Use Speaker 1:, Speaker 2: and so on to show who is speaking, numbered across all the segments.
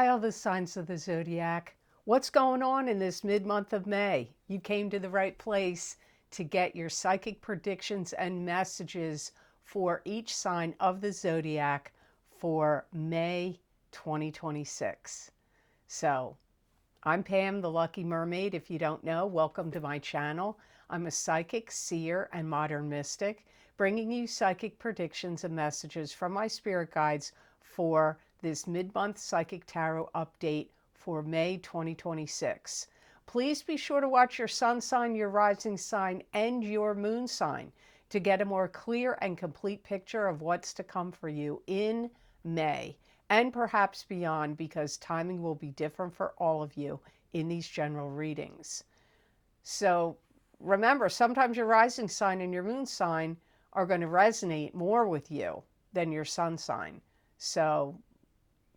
Speaker 1: Hi, all the signs of the zodiac. What's going on in this mid-month of May? You came to the right place to get your psychic predictions and messages for each sign of the zodiac for May 2026. So, I'm Pam, the Lucky Mermaid. If you don't know, welcome to my channel. I'm a psychic, seer, and modern mystic, bringing you psychic predictions and messages from my spirit guides for this mid-month psychic tarot update for May 2026. Please be sure to watch your sun sign, your rising sign, and your moon sign to get a more clear and complete picture of what's to come for you in May and perhaps beyond, because timing will be different for all of you in these general readings. So remember, sometimes your rising sign and your moon sign are going to resonate more with you than your sun sign. So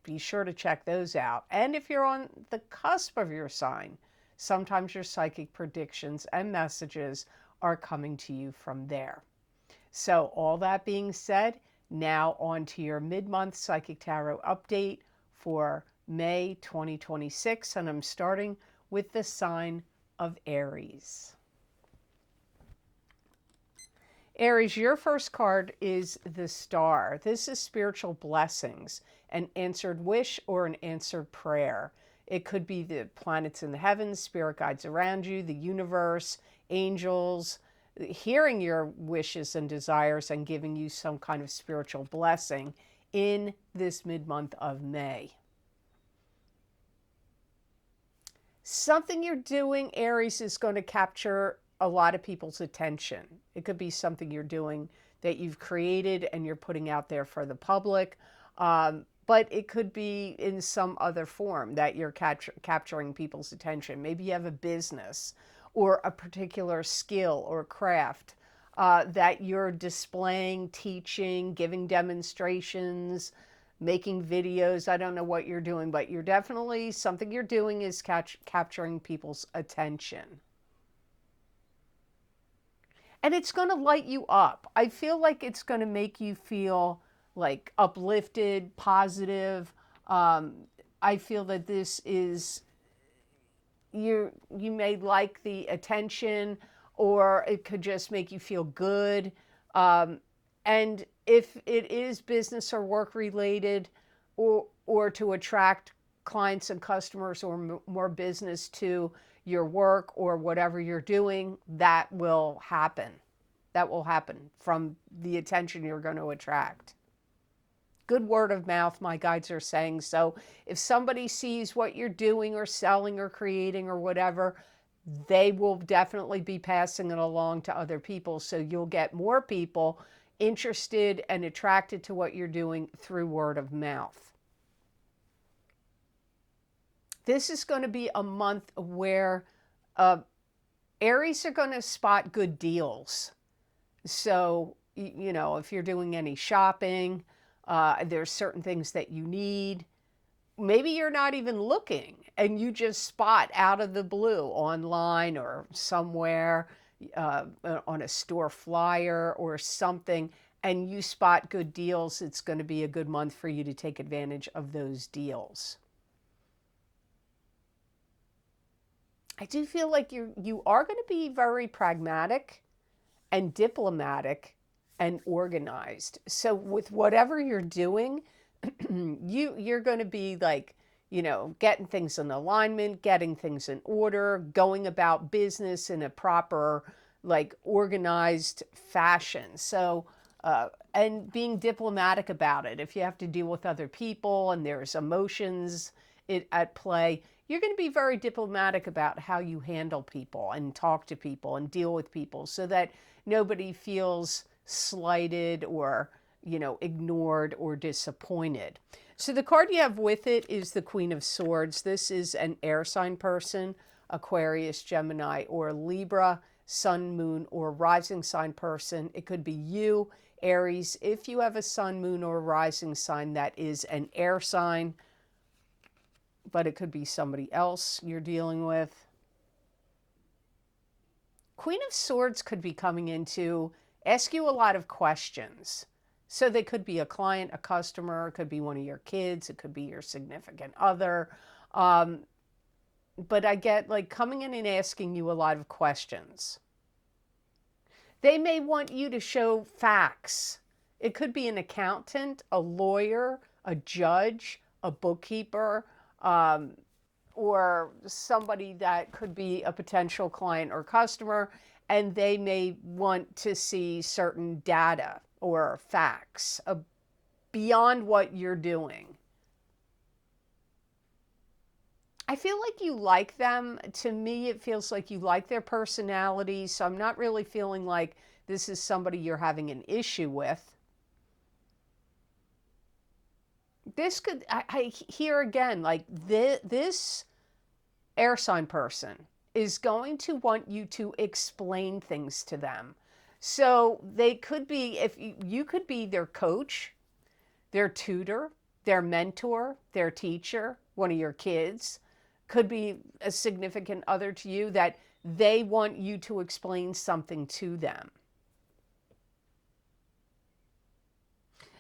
Speaker 1: be sure to check those out. And if you're on the cusp of your sign, sometimes your psychic predictions and messages are coming to you from there. So all that being said, now on to your mid-month psychic tarot update for May 2026. And I'm starting with the sign of Aries. Aries, your first card is the Star. This is spiritual blessings, an answered wish or an answered prayer. It could be the planets in the heavens, spirit guides around you, the universe, angels, hearing your wishes and desires and giving you some kind of spiritual blessing in this mid-month of May. Something you're doing, Aries, is going to capture a lot of people's attention. It could be something you're doing that you've created and you're putting out there for the public, but it could be in some other form that you're capturing people's attention. Maybe you have a business or a particular skill or craft that you're displaying, teaching, giving demonstrations, making videos. I don't know what you're doing, but you're definitely, something you're doing is capturing people's attention. And it's going to light you up. I feel like it's going to make you feel like uplifted, positive. I feel that this is, you may like the attention, or it could just make you feel good. And if it is business or work related, or to attract clients and customers or more business to your work or whatever you're doing, that will happen. That will happen from the attention you're going to attract. Good word of mouth, my guides are saying. So if somebody sees what you're doing or selling or creating or whatever, they will definitely be passing it along to other people. So you'll get more people interested and attracted to what you're doing through word of mouth. This is going to be a month where Aries are going to spot good deals. So, you know, if you're doing any shopping, there's certain things that you need. Maybe you're not even looking and you just spot out of the blue online or somewhere on a store flyer or something, and you spot good deals. It's going to be a good month for you to take advantage of those deals. I do feel like you are going to be very pragmatic and diplomatic and organized. So with whatever you're doing, you're going to be like, you know, getting things in alignment, getting things in order, going about business in a proper, like, organized fashion. So, and being diplomatic about it. If you have to deal with other people and there's emotions at play, you're going to be very diplomatic about how you handle people and talk to people and deal with people so that nobody feels slighted or, you know, ignored or disappointed. So the card you have with it is the Queen of Swords. This is an air sign person, Aquarius, Gemini, or Libra, sun, moon, or rising sign person. It could be you, Aries, if you have a sun, moon, or rising sign that is an air sign, but it could be somebody else you're dealing with. Queen of Swords could be coming in to ask you a lot of questions. So they could be a client, a customer, it could be one of your kids, it could be your significant other. Um, but I get like coming in and asking you a lot of questions. They may want you to show facts. It could be an accountant, a lawyer, a judge, a bookkeeper, or somebody that could be a potential client or customer, and they may want to see certain data or facts beyond what you're doing. I feel like you like them. To me, it feels like you like their personality. So I'm not really feeling like this is somebody you're having an issue with. This could, I hear again, like this air sign person is going to want you to explain things to them. So they could be, if you could be their coach, their tutor, their mentor, their teacher, one of your kids, could be a significant other to you that they want you to explain something to them.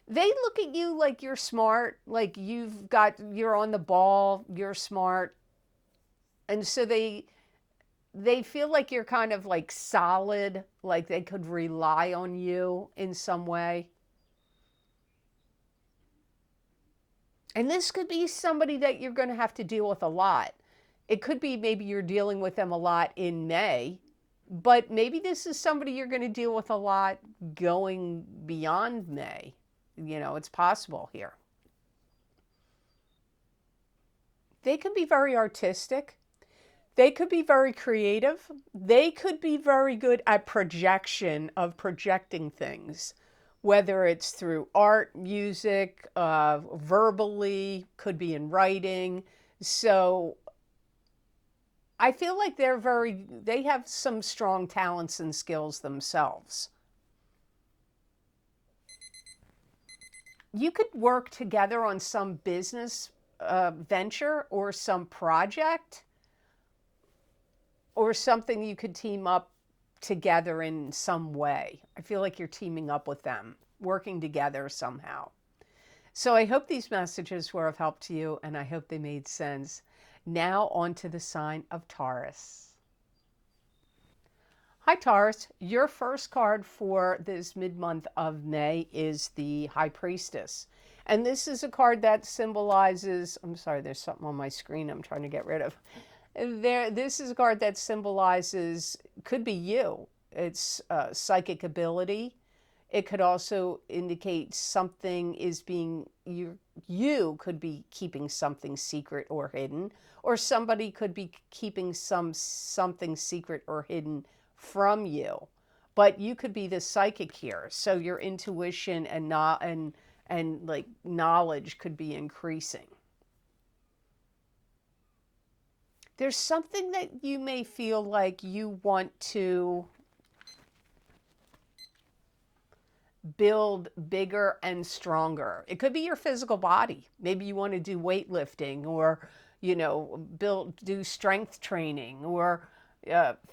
Speaker 1: They look at you like you're smart, like you're on the ball, you're smart. And so they feel like you're kind of like solid, like they could rely on you in some way. And this could be somebody that you're going to have to deal with a lot. It could be maybe you're dealing with them a lot in May, but maybe this is somebody you're going to deal with a lot going beyond May. You know, it's possible here. They could be very artistic. They could be very creative. They could be very good at projection of projecting things, whether it's through art, music, verbally, could be in writing. So I feel like they have some strong talents and skills themselves. You could work together on some business venture or some project or something you could team up together in some way. I feel like you're teaming up with them, working together somehow. So I hope these messages were of help to you, and I hope they made sense. Now on to the sign of Taurus. Hi, Taurus. Your first card for this mid-month of May is the High Priestess. And this is a card that symbolizes, I'm sorry, there's something on my screen I'm trying to get rid of. This is a card that symbolizes, could be you. It's psychic ability. It could also indicate something is being, you could be keeping something secret or hidden, or somebody could be keeping something secret or hidden from you. But you could be the psychic here. So your intuition and like knowledge could be increasing. There's something that you may feel like you want to build bigger and stronger. It could be your physical body. Maybe you want to do weightlifting or, do strength training or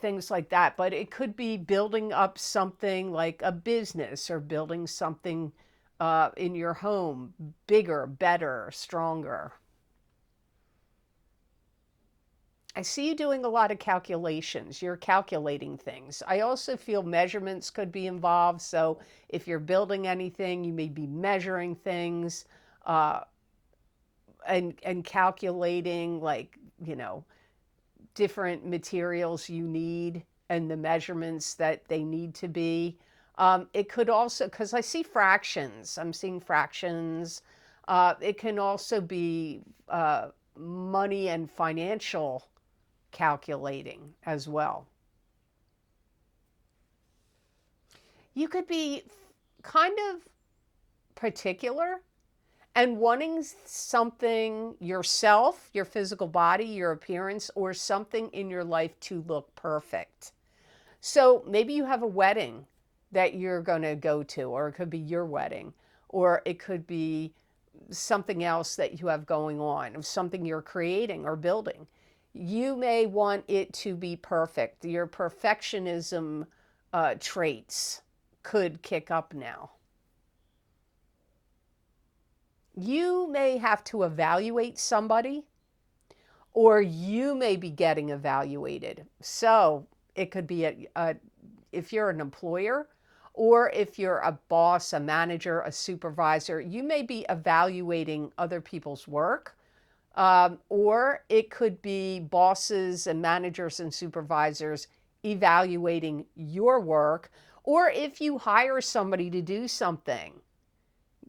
Speaker 1: things like that. But it could be building up something like a business or building something in your home, bigger, better, stronger. I see you doing a lot of calculations. You're calculating things. I also feel measurements could be involved. So if you're building anything, you may be measuring things and calculating, like, different materials you need and the measurements that they need to be. It could also, because I see fractions. I'm seeing fractions. It can also be money and financial calculating as well. You could be kind of particular and wanting something yourself, your physical body, your appearance, or something in your life to look perfect. So maybe you have a wedding that you're going to go to, or it could be your wedding, or it could be something else that you have going on, or something you're creating or building. You may want it to be perfect. Your perfectionism traits could kick up now. you may have to evaluate somebody, or you may be getting evaluated. So it could be if you're an employer, or if you're a boss, a manager, a supervisor, you may be evaluating other people's work. Or it could be bosses and managers and supervisors evaluating your work. Or if you hire somebody to do something,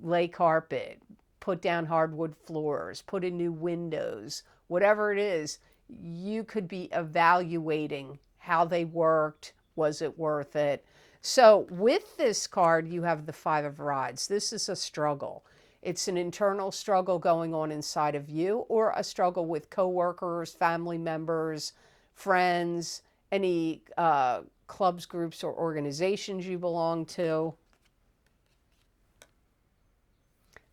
Speaker 1: lay carpet, put down hardwood floors, put in new windows, whatever it is, you could be evaluating how they worked. Was it worth it? So with this card, you have the Five of Rods. This is a struggle. It's an internal struggle going on inside of you, or a struggle with coworkers, family members, friends, any clubs, groups, or organizations you belong to.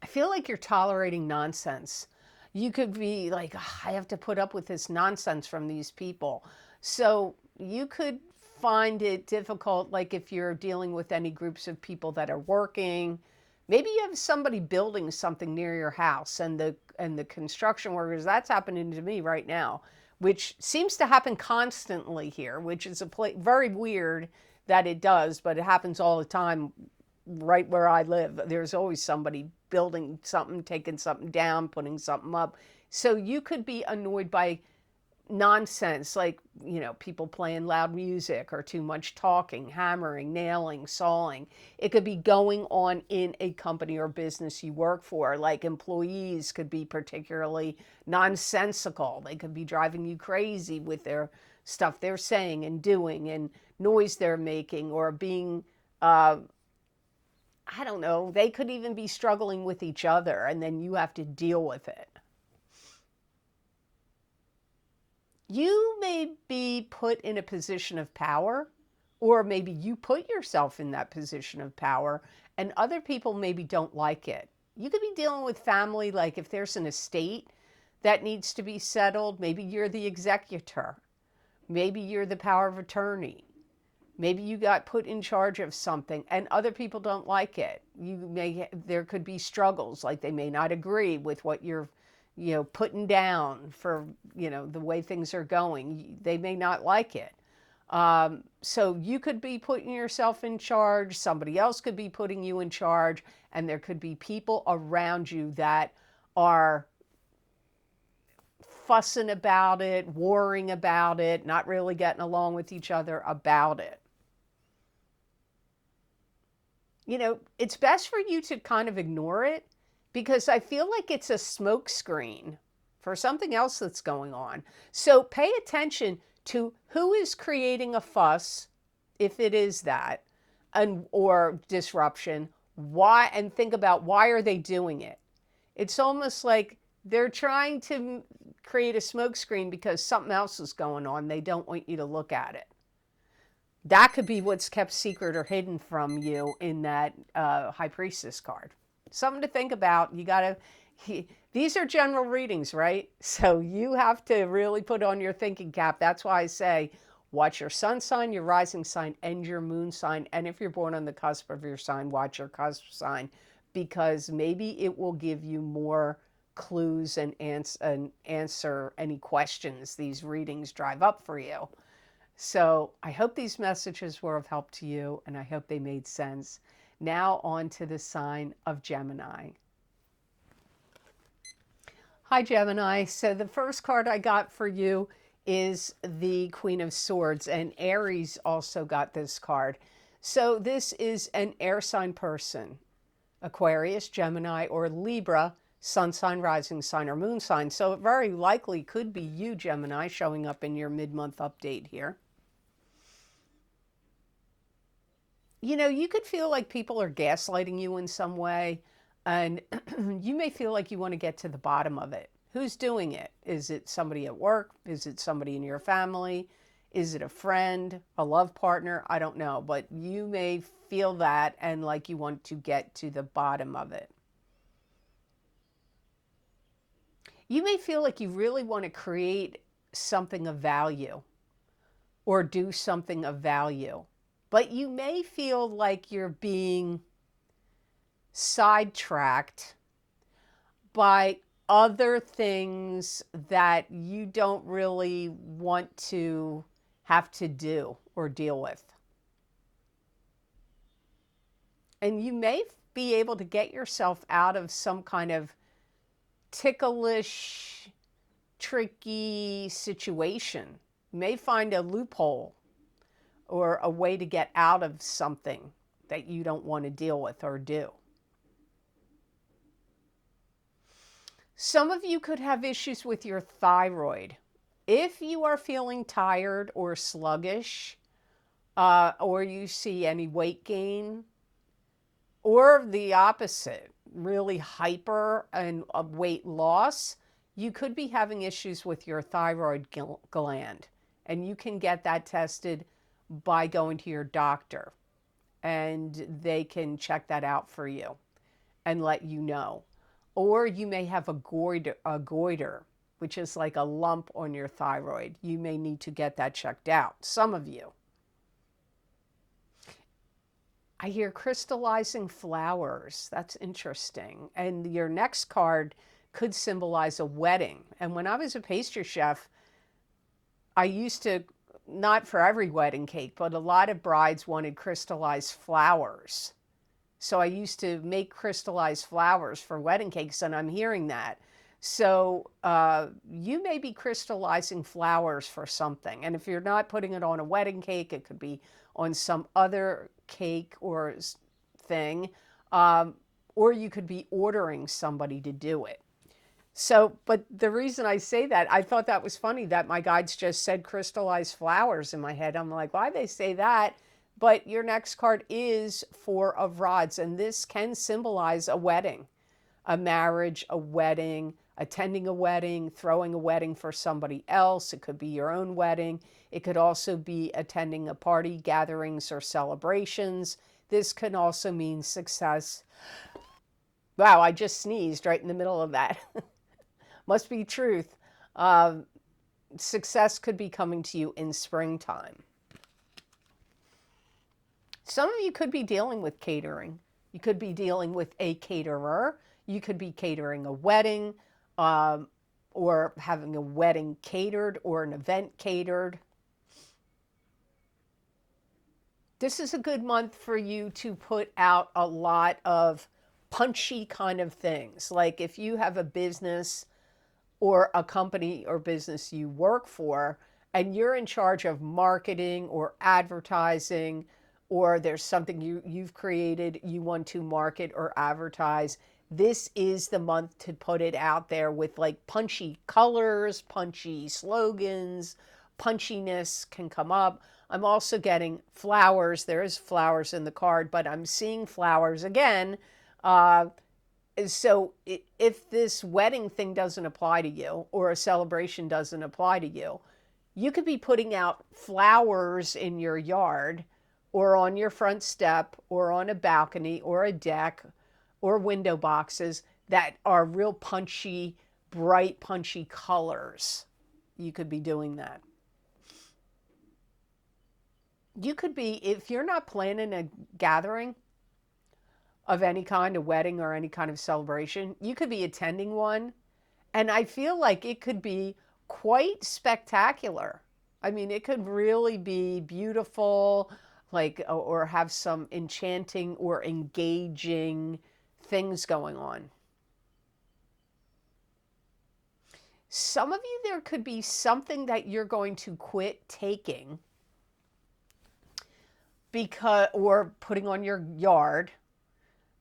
Speaker 1: I feel like you're tolerating nonsense. You could be like, "Ugh, I have to put up with this nonsense from these people." So you could find it difficult, like if you're dealing with any groups of people that are working. Maybe you have somebody building something near your house, and the construction workers, that's happening to me right now, which seems to happen constantly here, which is very weird that it does, but it happens all the time right where I live. There's always somebody building something, taking something down, putting something up. So you could be annoyed by nonsense, like, people playing loud music, or too much talking, hammering, nailing, sawing. It could be going on in a company or business you work for. Like, employees could be particularly nonsensical. They could be driving you crazy with their stuff they're saying and doing, and noise they're making, or being I don't know, they could even be struggling with each other, and then you have to deal with it. You may be put in a position of power, or maybe you put yourself in that position of power, and other people maybe don't like it. You could be dealing with family, like if there's an estate that needs to be settled, maybe you're the executor. Maybe you're the power of attorney. Maybe you got put in charge of something and other people don't like it. There could be struggles, like they may not agree with what you're, putting down for, the way things are going. They may not like it. So you could be putting yourself in charge. Somebody else could be putting you in charge. And there could be people around you that are fussing about it, worrying about it, not really getting along with each other about it. It's best for you to kind of ignore it, because I feel like it's a smoke screen for something else that's going on. So pay attention to who is creating a fuss, if it is that, or disruption, why, and think about why are they doing it. It's almost like they're trying to create a smoke screen because something else is going on. They don't want you to look at it. That could be what's kept secret or hidden from you in that High Priestess card. Something to think about. These are general readings, right? So you have to really put on your thinking cap. That's why I say, watch your sun sign, your rising sign, and your moon sign. And if you're born on the cusp of your sign, watch your cusp sign, because maybe it will give you more clues and answer any questions these readings drive up for you. So I hope these messages were of help to you, and I hope they made sense. Now on to the sign of Gemini. Hi, Gemini. So the first card I got for you is the Queen of Swords, and Aries also got this card. So this is an air sign person, Aquarius, Gemini, or Libra, sun sign, rising sign, or moon sign. So it very likely could be you, Gemini, showing up in your mid-month update here. You could feel like people are gaslighting you in some way, and you may feel like you want to get to the bottom of it. Who's doing it? Is it somebody at work? Is it somebody in your family? Is it a friend, a love partner? I don't know, but you may feel that and like you want to get to the bottom of it. You may feel like you really want to create something of value or do something of value. But you may feel like you're being sidetracked by other things that you don't really want to have to do or deal with. And you may be able to get yourself out of some kind of ticklish, tricky situation. You may find a loophole or a way to get out of something that you don't want to deal with or do. Some of you could have issues with your thyroid. If you are feeling tired or sluggish, or you see any weight gain, or the opposite, really hyper and weight loss, you could be having issues with your thyroid gland. And you can get that tested by going to your doctor. And they can check that out for you and let you know. Or you may have a goiter, which is like a lump on your thyroid. You may need to get that checked out. Some of you. I hear crystallizing flowers. That's interesting. And your next card could symbolize a wedding. And when I was a pastry chef, I used to, not for every wedding cake, but a lot of brides wanted crystallized flowers. So I used to make crystallized flowers for wedding cakes, and I'm hearing that. So you may be crystallizing flowers for something. And if you're not putting it on a wedding cake, it could be on some other cake or thing. Or you could be ordering somebody to do it. So, but the reason I say that, I thought that was funny that my guides just said crystallized flowers in my head. I'm like, why they say that? But your next card is Four of Rods, and this can symbolize a wedding, a marriage, a wedding, attending a wedding, throwing a wedding for somebody else. It could be your own wedding. It could also be attending a party, gatherings, or celebrations. This can also mean success. Wow, I just sneezed right in the middle of that. Must be truth. Success could be coming to you in springtime. Some of you could be dealing with catering. You could be dealing with a caterer. You could be catering a wedding, or having a wedding catered or an event catered. This is a good month for you to put out a lot of punchy kind of things. Like if you have a business or a company or business you work for, and you're in charge of marketing or advertising, or there's something you've created you want to market or advertise, this is the month to put it out there with like punchy colors, punchy slogans. Punchiness can come up. I'm also getting flowers. There is flowers in the card, but I'm seeing flowers again. So if this wedding thing doesn't apply to you, or a celebration doesn't apply to you, you could be putting out flowers in your yard, or on your front step, or on a balcony, or a deck, or window boxes that are real punchy, bright, punchy colors. You could be doing that. You could be, if you're not planning a gathering of any kind, a wedding or any kind of celebration, you could be attending one. And I feel like it could be quite spectacular. I mean, it could really be beautiful, like, or have some enchanting or engaging things going on. Some of you, there could be something that you're going to quit taking because, or putting on your yard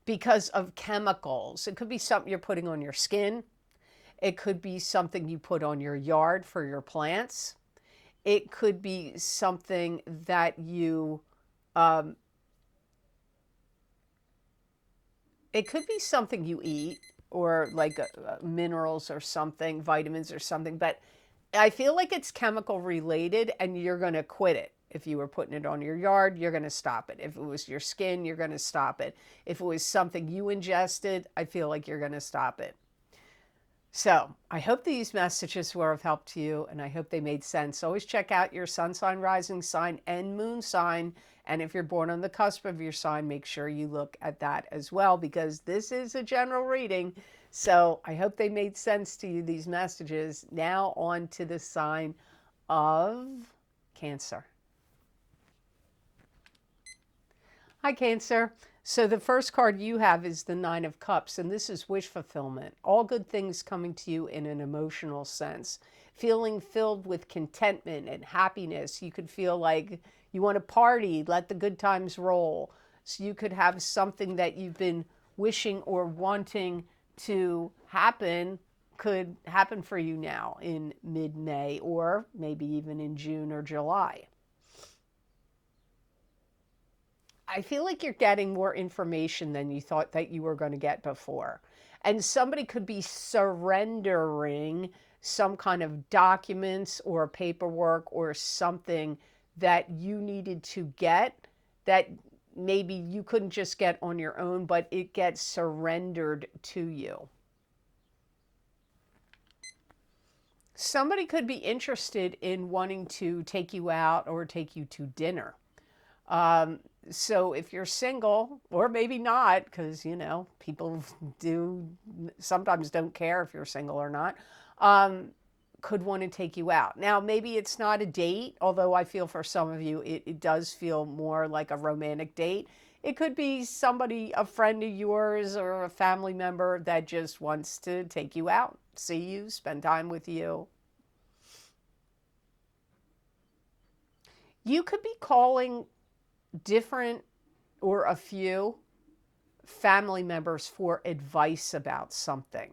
Speaker 1: because of chemicals. It could be something you're putting on your skin. It could be something you put on your yard for your plants. It could be something that you, it could be something you eat, or like minerals or something, vitamins or something. But I feel like it's chemical related, and you're going to quit it. If you were putting it on your yard, you're going to stop it. If it was your skin, you're going to stop it. If it was something you ingested, I feel like you're going to stop it. So I hope these messages were of help to you, and I hope they made sense. Always check out your sun sign, rising sign, and moon sign, And if you're born on the cusp of your sign, make sure you look at that as well, because this is a general reading. So I hope they made sense to you, these messages. Now on to the sign of Cancer. Hi, Cancer. So the first card you have is the Nine of Cups, and this is wish fulfillment. All good things coming to you in an emotional sense. Feeling filled with contentment and happiness. You could feel like you want to party, let the good times roll. So you could have something that you've been wishing or wanting to happen could happen for you now in mid-May, or maybe even in June or July. I feel like you're getting more information than you thought that you were going to get before. And somebody could be surrendering some kind of documents or paperwork or something that you needed to get that maybe you couldn't just get on your own, but it gets surrendered to you. Somebody could be interested in wanting to take you out or take you to dinner. So if you're single, or maybe not, because, you know, people do sometimes don't care if you're single or not, could want to take you out. Now, maybe it's not a date, although I feel for some of you, it does feel more like a romantic date. It could be somebody, a friend of yours or a family member that just wants to take you out, see you, spend time with you. You could be calling different or a few family members for advice about something.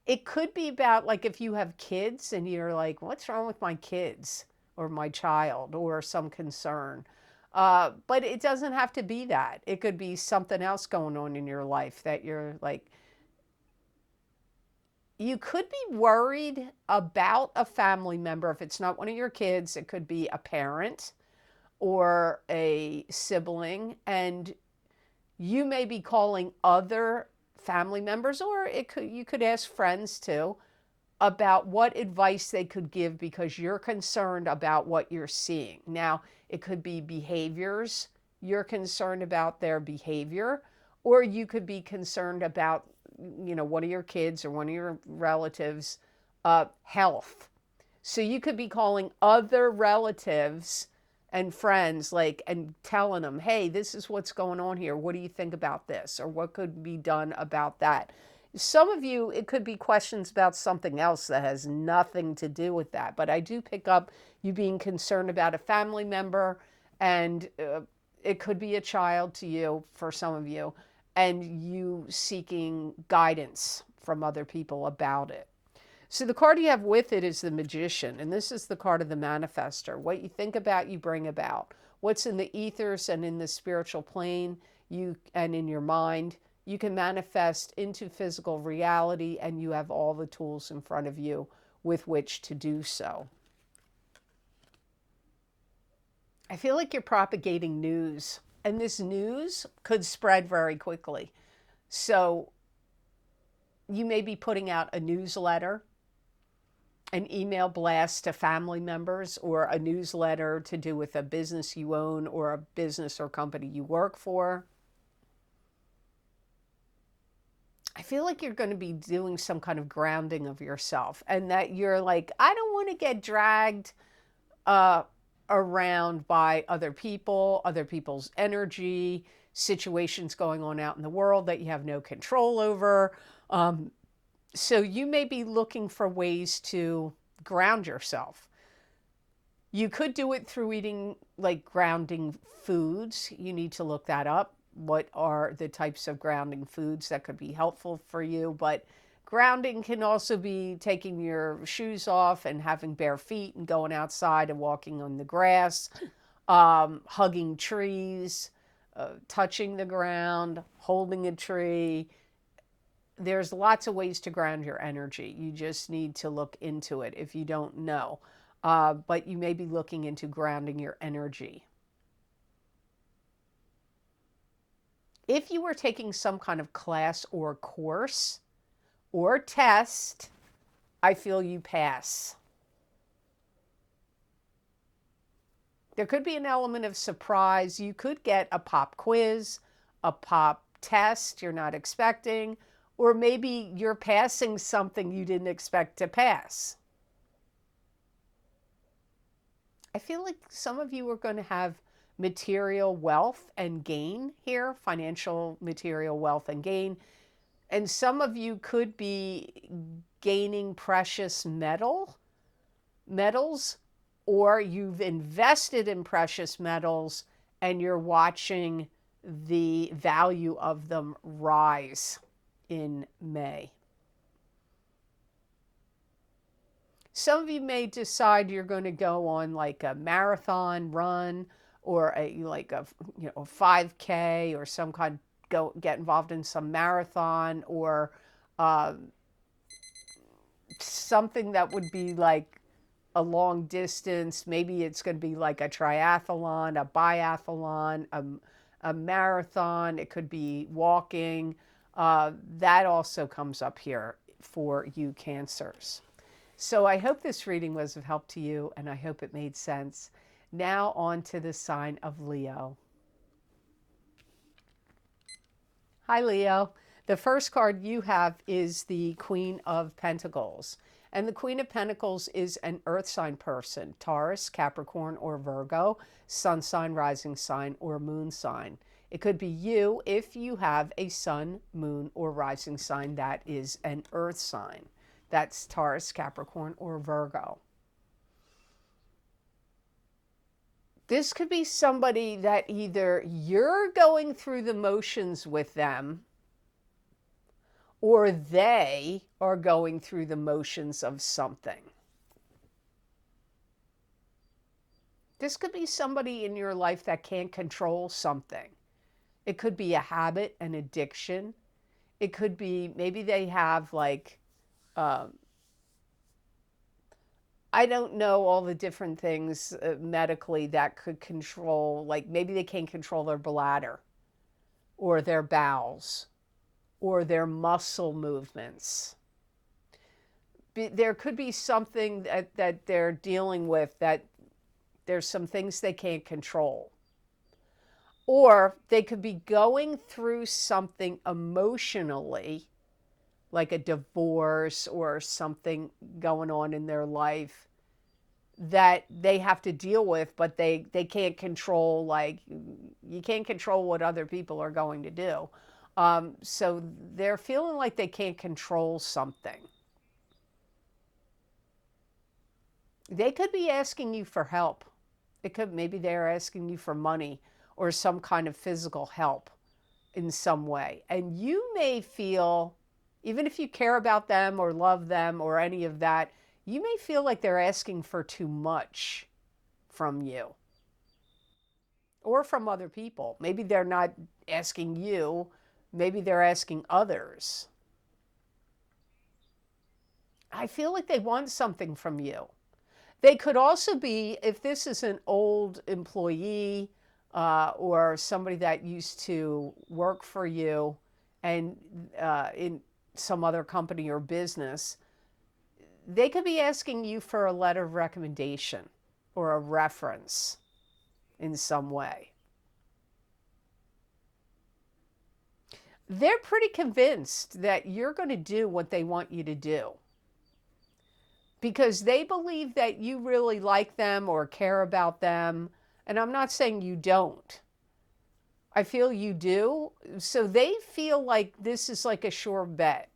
Speaker 1: It could be about, like, if you have kids and you're like, what's wrong with my kids or my child, or some concern. But it doesn't have to be that. It could be something else going on in your life that you're like, you could be worried about a family member. If it's not one of your kids, it could be a parent or a sibling, and you may be calling other family members, or you could ask friends too, about what advice they could give because you're concerned about what you're seeing. Now, it could be behaviors. You're concerned about their behavior, or you could be concerned about, you know, one of your kids or one of your relatives' health. So you could be calling other relatives and friends, like, and telling them, hey, this is what's going on here. What do you think about this? Or what could be done about that? Some of you, it could be questions about something else that has nothing to do with that. But I do pick up you being concerned about a family member, and it could be a child to you for some of you, and you seeking guidance from other people about it. So the card you have with it is the Magician, and this is the card of the manifester. What you think about, you bring about. What's in the ethers and in the spiritual plane, and in your mind, you can manifest into physical reality, and you have all the tools in front of you with which to do so. I feel like you're propagating news, and this news could spread very quickly. So you may be putting out a newsletter, an email blast to family members, or a newsletter to do with a business you own or a business or company you work for. I feel like you're going to be doing some kind of grounding of yourself, and that you're like, I don't want to get dragged around by other people, other people's energy, situations going on out in the world that you have no control over. So you may be looking for ways to ground yourself. You could do it through eating, like, grounding foods. You need to look that up. What are the types of grounding foods that could be helpful for you? But grounding can also be taking your shoes off and having bare feet and going outside and walking on the grass, hugging trees, touching the ground, holding a tree. There's lots of ways to ground your energy. You just need to look into it if you don't know. But you may be looking into grounding your energy. If you were taking some kind of class or course or test, I feel you pass. There could be an element of surprise. You could get a pop quiz, a pop test you're not expecting, or maybe you're passing something you didn't expect to pass. I feel like some of you are going to have material wealth and gain here, financial material wealth and gain. And some of you could be gaining precious metals, or you've invested in precious metals and you're watching the value of them rise in May. Some of you may decide you're going to go on like a marathon run or a 5K or some kind, get involved in some marathon or something that would be like a long distance. Maybe it's going to be like a triathlon, a biathlon, a marathon. It could be walking. That also comes up here for you Cancers. So I hope this reading was of help to you, and I hope it made sense. Now on to the sign of Leo. Hi, Leo. The first card you have is the Queen of Pentacles. And the Queen of Pentacles is an earth sign person, Taurus, Capricorn, or Virgo, sun sign, rising sign, or moon sign. It could be you if you have a sun, moon, or rising sign that is an earth sign. That's Taurus, Capricorn, or Virgo. This could be somebody that either you're going through the motions with them, or they are going through the motions of something. This could be somebody in your life that can't control something. It could be a habit, an addiction. It could be maybe they have like, I don't know all the different things medically that could control, like maybe they can't control their bladder or their bowels or their muscle movements. There could be something that they're dealing with, that there's some things they can't control. Or they could be going through something emotionally, like a divorce or something going on in their life that they have to deal with, but they can't control. Like, you can't control what other people are going to do. So they're feeling like they can't control something. They could be asking you for help. Maybe they're asking you for money or some kind of physical help in some way. And you may feel, even if you care about them or love them or any of that, you may feel like they're asking for too much from you or from other people. Maybe they're not asking you, maybe they're asking others. I feel like they want something from you. They could also be, if this is an old employee or somebody that used to work for you and in some other company or business, they could be asking you for a letter of recommendation or a reference in some way. They're pretty convinced that you're going to do what they want you to do, because they believe that you really like them or care about them. And I'm not saying you don't. I feel you do. So they feel like this is like a sure bet.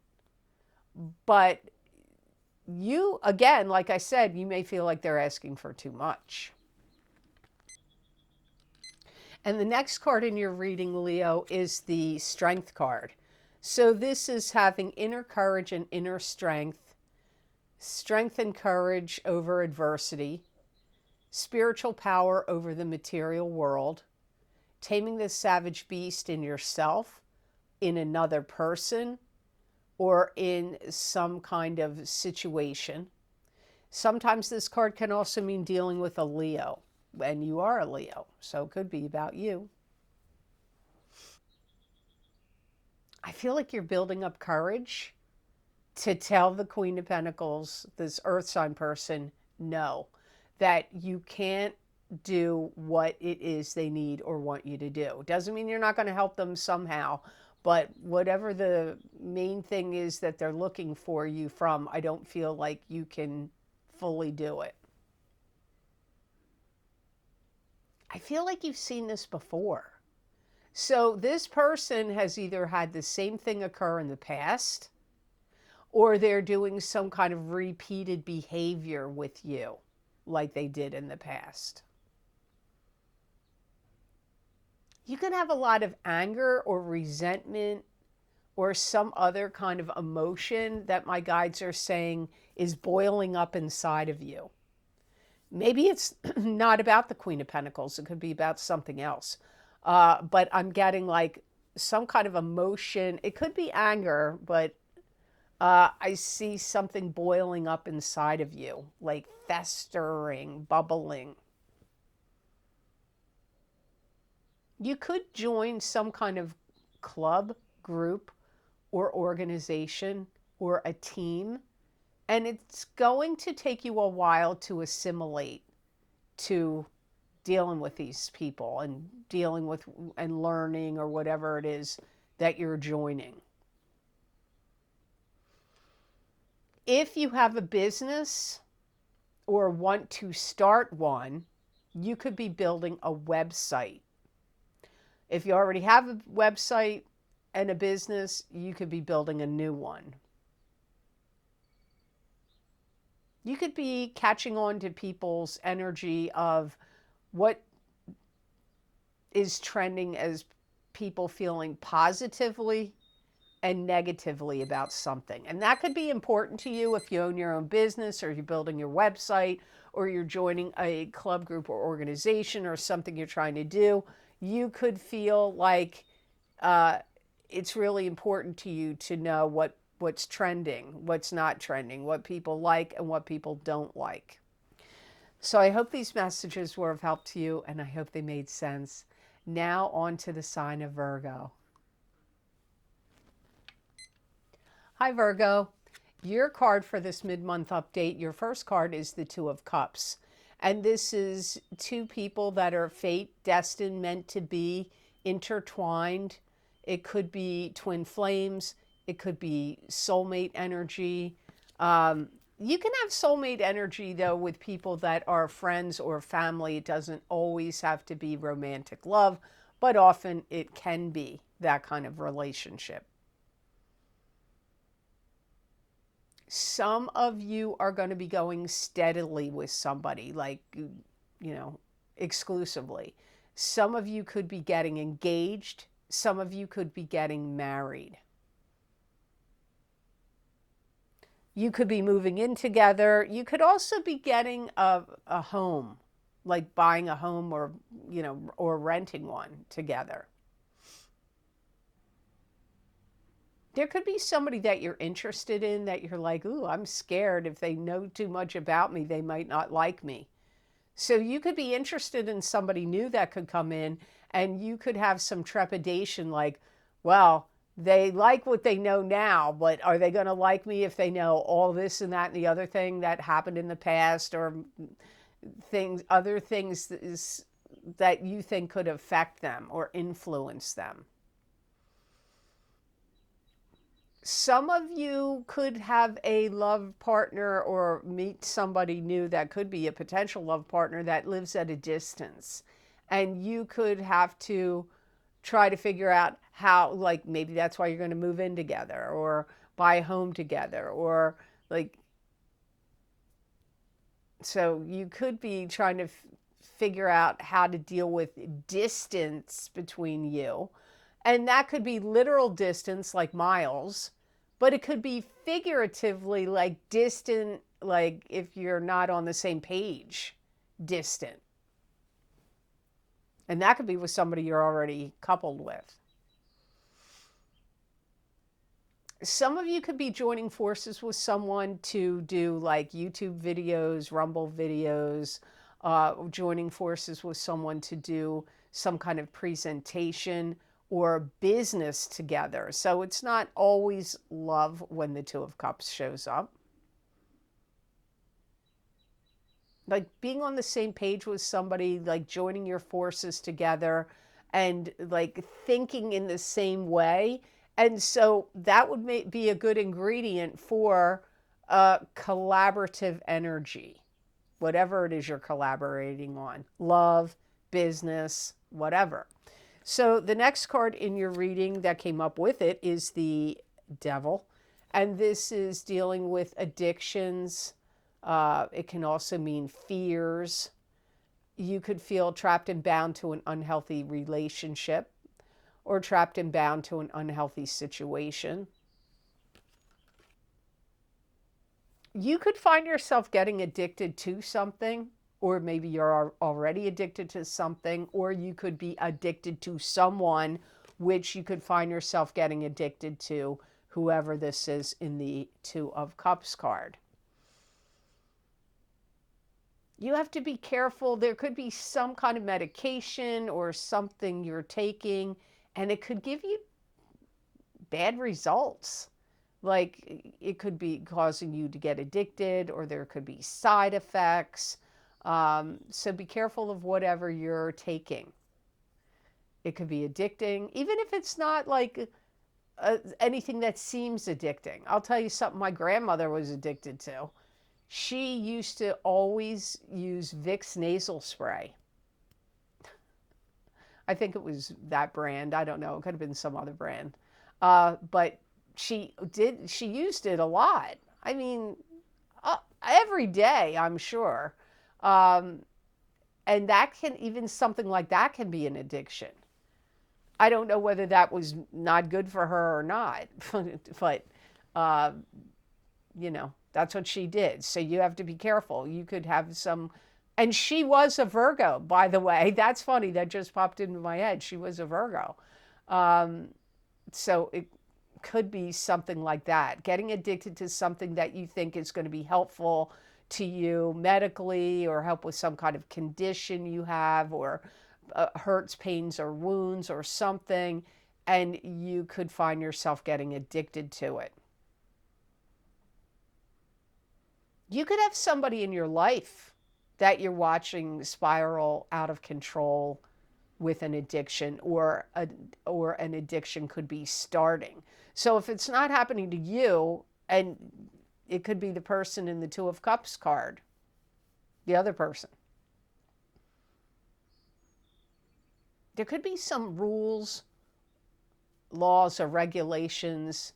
Speaker 1: But you, again, like I said, you may feel like they're asking for too much. And the next card in your reading, Leo, is the Strength card. So this is having inner courage and inner strength. Strength and courage over adversity, spiritual power over the material world, taming the savage beast in yourself, in another person, or in some kind of situation. Sometimes this card can also mean dealing with a Leo, and you are a Leo, so it could be about you. I feel like you're building up courage to tell the Queen of Pentacles, this earth sign person, no, that you can't do what it is they need or want you to do. Doesn't mean you're not going to help them somehow, but whatever the main thing is that they're looking for you from, I don't feel like you can fully do it. I feel like you've seen this before. So this person has either had the same thing occur in the past, or they're doing some kind of repeated behavior with you like they did in the past. You can have a lot of anger or resentment or some other kind of emotion that my guides are saying is boiling up inside of you. Maybe it's not about the Queen of Pentacles. It could be about something else. But I'm getting like some kind of emotion. It could be anger, but I see something boiling up inside of you, like festering, bubbling. You could join some kind of club, group, or organization, or a team, and it's going to take you a while to assimilate to dealing with these people and dealing with and learning or whatever it is that you're joining. If you have a business or want to start one, you could be building a website. If you already have a website and a business, you could be building a new one. You could be catching on to people's energy of what is trending as people feeling positively and negatively about something. And that could be important to you if you own your own business, or you're building your website, or you're joining a club, group, or organization, or something you're trying to do. You could feel like it's really important to you to know what's trending, what's not trending, what people like and what people don't like. So I hope these messages were of help to you, and I hope they made sense. Now on to the sign of Virgo. Hi, Virgo. Your card for this mid-month update, your first card is the Two of Cups. And this is two people that are fate, destined, meant to be, intertwined. It could be twin flames. It could be soulmate energy. You can have soulmate energy, though, with people that are friends or family. It doesn't always have to be romantic love, but often it can be that kind of relationship. Some of you are going to be going steadily with somebody, like, exclusively. Some of you could be getting engaged. Some of you could be getting married. You could be moving in together. You could also be getting a home, like buying a home or renting one together. There could be somebody that you're interested in that you're like, ooh, I'm scared if they know too much about me, they might not like me. So you could be interested in somebody new that could come in, and you could have some trepidation like, well, they like what they know now, but are they going to like me if they know all this and that and the other thing that happened in the past, or other things that you think could affect them or influence them? Some of you could have a love partner or meet somebody new that could be a potential love partner that lives at a distance. And you could have to try to figure out how, like, maybe that's why you're going to move in together or buy a home together, or like, so you could be trying to figure out how to deal with distance between you. And that could be literal distance, like miles, but it could be figuratively, like distant, like if you're not on the same page, distant. And that could be with somebody you're already coupled with. Some of you could be joining forces with someone to do like YouTube videos, Rumble videos, joining forces with someone to do some kind of presentation or business together. So it's not always love when the Two of Cups shows up. like being on the same page with somebody, like joining your forces together and like thinking in the same way. And so that would be a good ingredient for collaborative energy, whatever it is you're collaborating on, love, business, whatever. So the next card in your reading that came up with it is the Devil. And this is dealing with addictions. It can also mean fears. You could feel trapped and bound to an unhealthy relationship or trapped and bound to an unhealthy situation. You could find yourself getting addicted to something, or maybe you're already addicted to something, or you could be addicted to someone, which you could find yourself getting addicted to, whoever this is in the Two of Cups card. You have to be careful. There could be some kind of medication or something you're taking, and it could give you bad results. Like it could be causing you to get addicted, or there could be side effects. So be careful of whatever you're taking. It could be addicting, even if it's not like anything that seems addicting. I'll tell you something my grandmother was addicted to. She used to always use Vicks nasal spray. I think it was that brand. I don't know. It could have been some other brand. But she used it a lot. I mean, every day, I'm sure. And that can, even something like that can be an addiction. I don't know whether that was not good for her or not, but, you know, that's what she did. So you have to be careful. You could have some, and she was a Virgo, by the way. That's funny. That just popped into my head. She was a Virgo. So it could be something like that. Getting addicted to something that you think is going to be helpful to you medically, or help with some kind of condition you have, or hurts, pains, or wounds, or something, and you could find yourself getting addicted to it. You could have somebody in your life that you're watching spiral out of control with an addiction, or an addiction could be starting. So if it's not happening to you, and it could be the person in the Two of Cups card, the other person. There could be some rules, laws, or regulations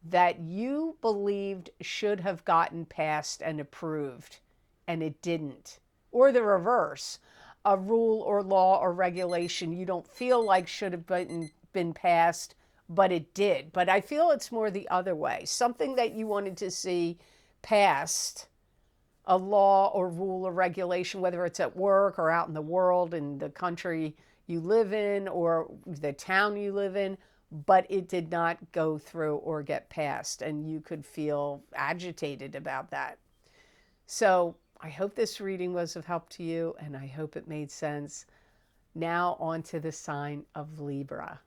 Speaker 1: that you believed should have gotten passed and approved, and it didn't. Or the reverse, a rule or law or regulation you don't feel like should have been passed, but it did. But I feel it's more the other way. Something that you wanted to see passed, a law or rule or regulation, whether it's at work or out in the world, in the country you live in or the town you live in, but it did not go through or get passed, and you could feel agitated about that. So I hope this reading was of help to you, and I hope it made sense. Now on to the sign of Libra.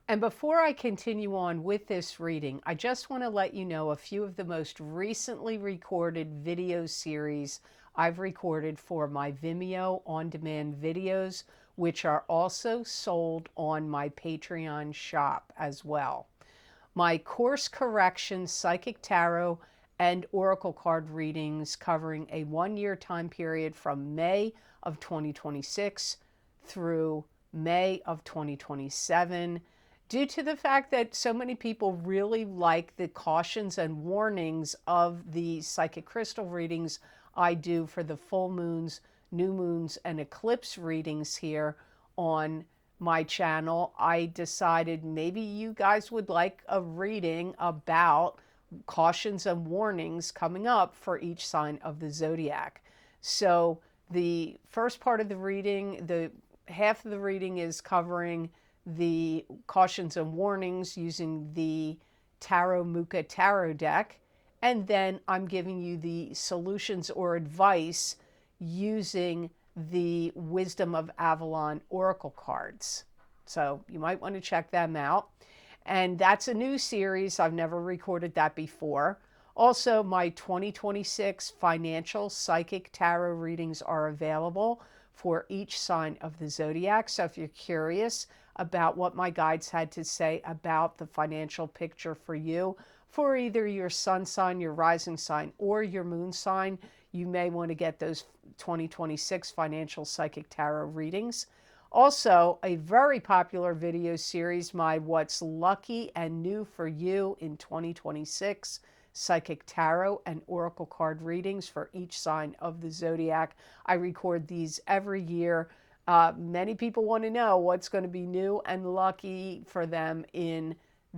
Speaker 1: And before I continue on with this reading, I just want to let you know a few of the most recently recorded video series I've recorded for my Vimeo on-demand videos, which are also sold on my Patreon shop as well. My course correction, psychic tarot, and oracle card readings covering a 1-year time period from May of 2026 through May of 2027. Due to the fact that so many people really like the cautions and warnings of the psychic crystal readings I do for the full moons, new moons, and eclipse readings here on my channel, I decided maybe you guys would like a reading about cautions and warnings coming up for each sign of the zodiac. So the first part of the reading, the half of the reading is covering the cautions and warnings using the Tarot Muka Tarot deck, and then I'm giving you the solutions or advice using the Wisdom of Avalon Oracle cards. So you might want to check them out. And that's a new series. I've never recorded that before. Also, my 2026 financial psychic tarot readings are available for each sign of the zodiac. So if you're curious about what my guides had to say about the financial picture for you, for either your sun sign, your rising sign, or your moon sign, you may want to get those 2026 financial psychic tarot readings. Also, a very popular video series, my What's Lucky and New for You in 2026 Psychic Tarot and Oracle card readings for each sign of the zodiac. I record these every year. Many people want to know what's going to be new and lucky for them in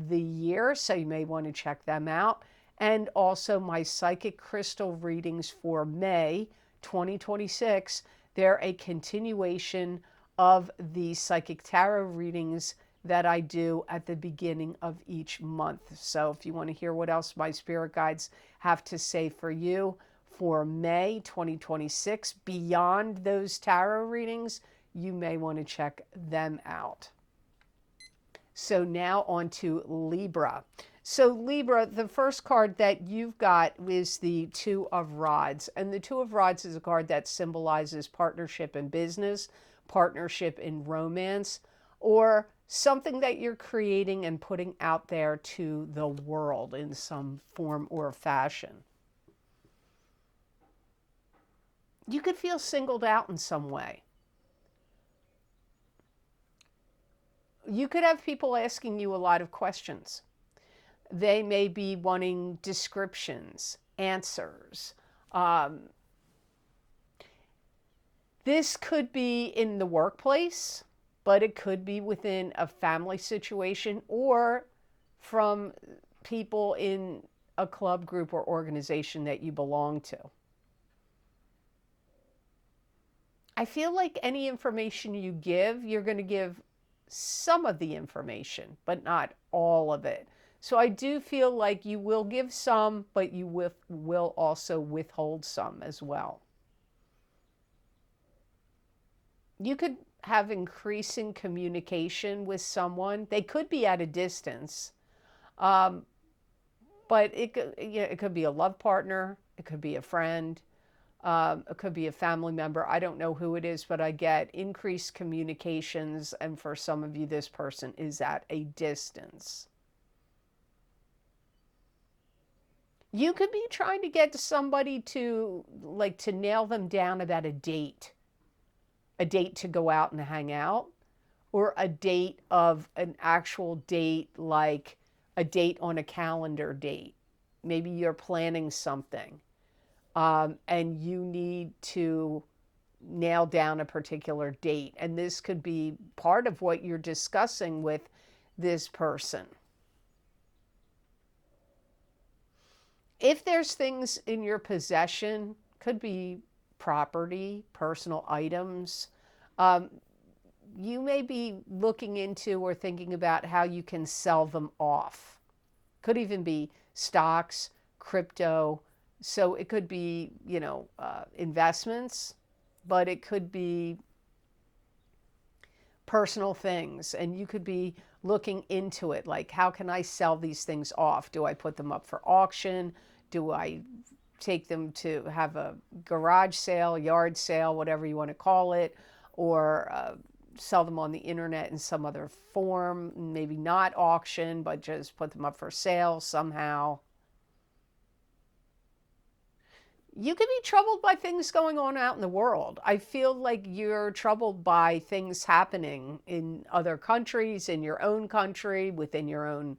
Speaker 1: the year, so you may want to check them out. And also my psychic crystal readings for May 2026. They're a continuation of the psychic tarot readings that I do at the beginning of each month. So if you want to hear what else my spirit guides have to say for you for May 2026, beyond those tarot readings, you may want to check them out. So now on to Libra. So Libra, the first card that you've got is the Two of Rods. And the Two of Rods is a card that symbolizes partnership in business, partnership in romance, or something that you're creating and putting out there to the world in some form or fashion. You could feel singled out in some way. You could have people asking you a lot of questions. They may be wanting descriptions, answers. This could be in the workplace, but it could be within a family situation or from people in a club, group, or organization that you belong to. I feel like any information you give, you're going to give some of the information, but not all of it. So I do feel like you will give some, but you will also withhold some as well. You could have increasing communication with someone. They could be at a distance, but it could be a love partner. It could be a friend. It could be a family member. I don't know who it is, but I get increased communications. And for some of you, this person is at a distance. You could be trying to get somebody to nail them down about a date to go out and hang out, or a date of an actual date, like a date on a calendar date. Maybe you're planning something. And you need to nail down a particular date. And this could be part of what you're discussing with this person. If there's things in your possession, could be property, personal items, you may be looking into or thinking about how you can sell them off. Could even be stocks, crypto. So it could be, investments, but it could be personal things. And you could be looking into it, like, how can I sell these things off? Do I put them up for auction? Do I take them to have a garage sale, yard sale, whatever you want to call it, or sell them on the internet in some other form, maybe not auction, but just put them up for sale somehow. You could be troubled by things going on out in the world. I feel like you're troubled by things happening in other countries, in your own country, within your own,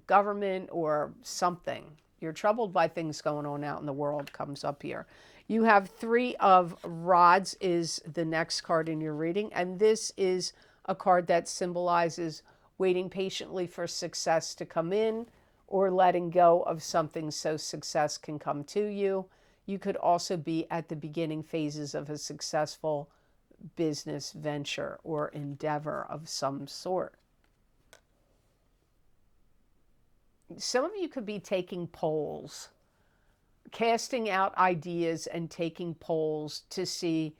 Speaker 1: government or something. You're troubled by things going on out in the world comes up here. You have Three of Rods is the next card in your reading. And this is a card that symbolizes waiting patiently for success to come in, or letting go of something so success can come to you. You could also be at the beginning phases of a successful business venture or endeavor of some sort. Some of you could be taking polls, casting out ideas and taking polls to see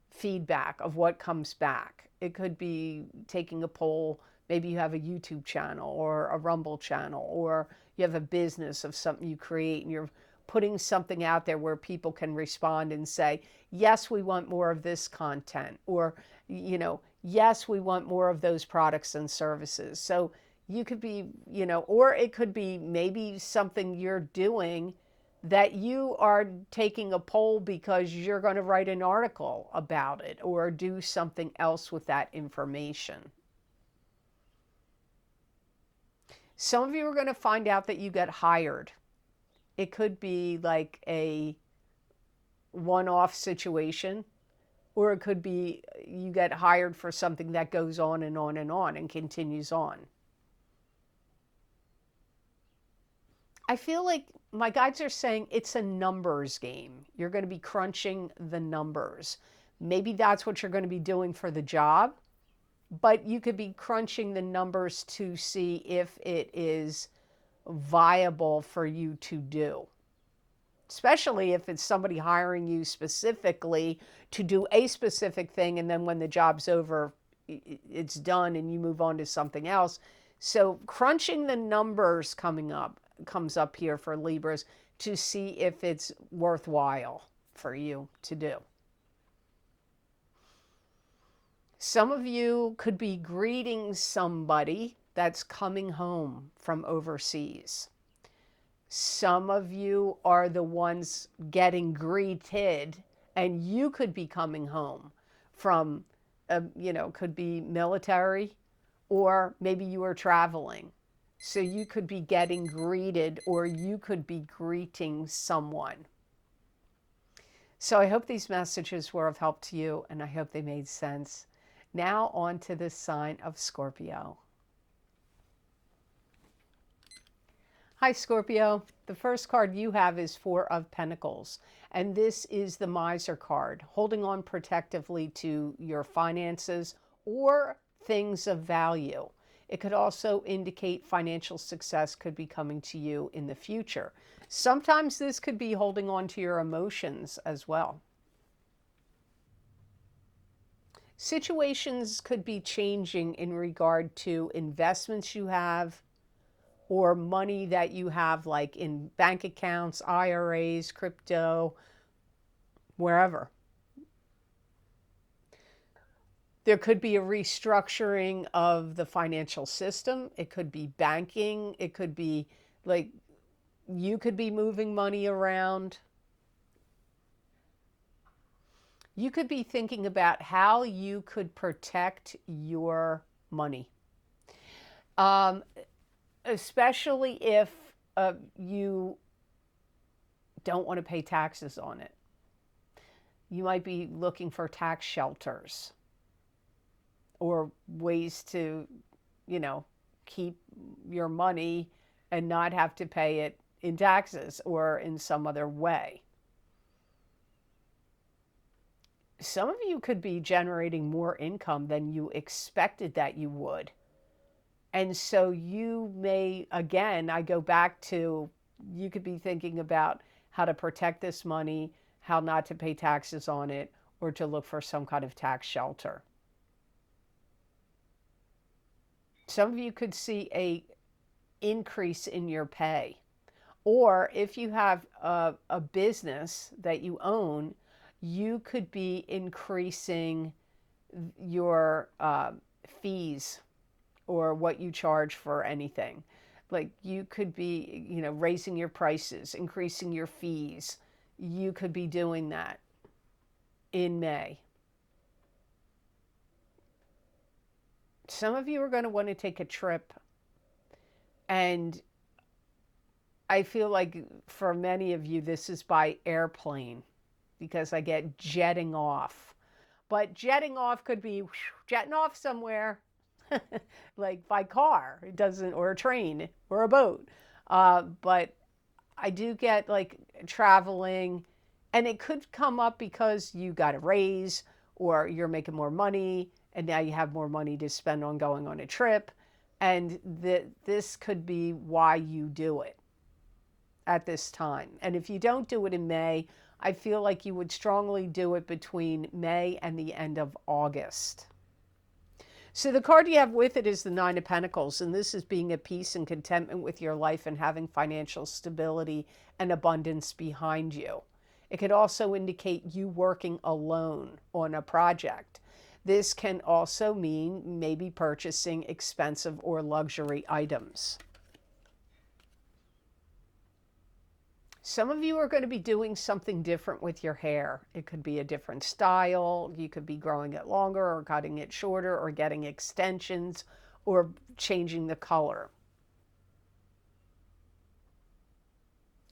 Speaker 1: feedback of what comes back. It could be taking a poll Maybe you have a YouTube channel or a Rumble channel, or you have a business of something you create and you're putting something out there where people can respond and say, yes, we want more of this content, or, you know, yes, we want more of those products and services. So you could be, you know, or it could be maybe something you're doing that you are taking a poll because you're going to write an article about it or do something else with that information. Some of you are going to find out that you get hired. It could be like a one-off situation, or it could be you get hired for something that goes on and on and on and continues on. I feel like my guides are saying it's a numbers game. You're going to be crunching the numbers. Maybe that's what you're going to be doing for the job, but you could be crunching the numbers to see if it is viable for you to do. Especially if it's somebody hiring you specifically to do a specific thing, and then when the job's over, it's done and you move on to something else. So crunching the numbers comes up here for Libras to see if it's worthwhile for you to do. Some of you could be greeting somebody that's coming home from overseas. Some of you are the ones getting greeted, and you could be coming home from, could be military, or maybe you are traveling. So you could be getting greeted, or you could be greeting someone. So I hope these messages were of help to you, and I hope they made sense. Now on to the sign of Scorpio. Hi, Scorpio. The first card you have is Four of Pentacles, and this is the Miser card, holding on protectively to your finances or things of value. It could also indicate financial success could be coming to you in the future. Sometimes this could be holding on to your emotions as well. Situations could be changing in regard to investments you have, or money that you have, like in bank accounts, IRAs, crypto, wherever. There could be a restructuring of the financial system. It could be banking. It could be like you could be moving money around. You could be thinking about how you could protect your money. Especially if you don't want to pay taxes on it. You might be looking for tax shelters or ways to, keep your money and not have to pay it in taxes or in some other way. Some of you could be generating more income than you expected that you would. And so you may, again, I go back to, you could be thinking about how to protect this money, how not to pay taxes on it, or to look for some kind of tax shelter. Some of you could see a increase in your pay. Or if you have a business that you own, you could be increasing your fees or what you charge for anything. Like you could be, raising your prices, increasing your fees. You could be doing that in May. Some of you are going to want to take a trip. And I feel like for many of you, this is by airplane, because I get jetting off. But jetting off could be jetting off somewhere. Like by car, it doesn't, or a train or a boat. But I do get like traveling, and it could come up because you got a raise or you're making more money and now you have more money to spend on going on a trip. And this could be why you do it at this time. And if you don't do it in May, I feel like you would strongly do it between May and the end of August. So the card you have with it is the Nine of Pentacles, and this is being at peace and contentment with your life and having financial stability and abundance behind you. It could also indicate you working alone on a project. This can also mean maybe purchasing expensive or luxury items. Some of you are going to be doing something different with your hair. It could be a different style. You could be growing it longer or cutting it shorter or getting extensions or changing the color.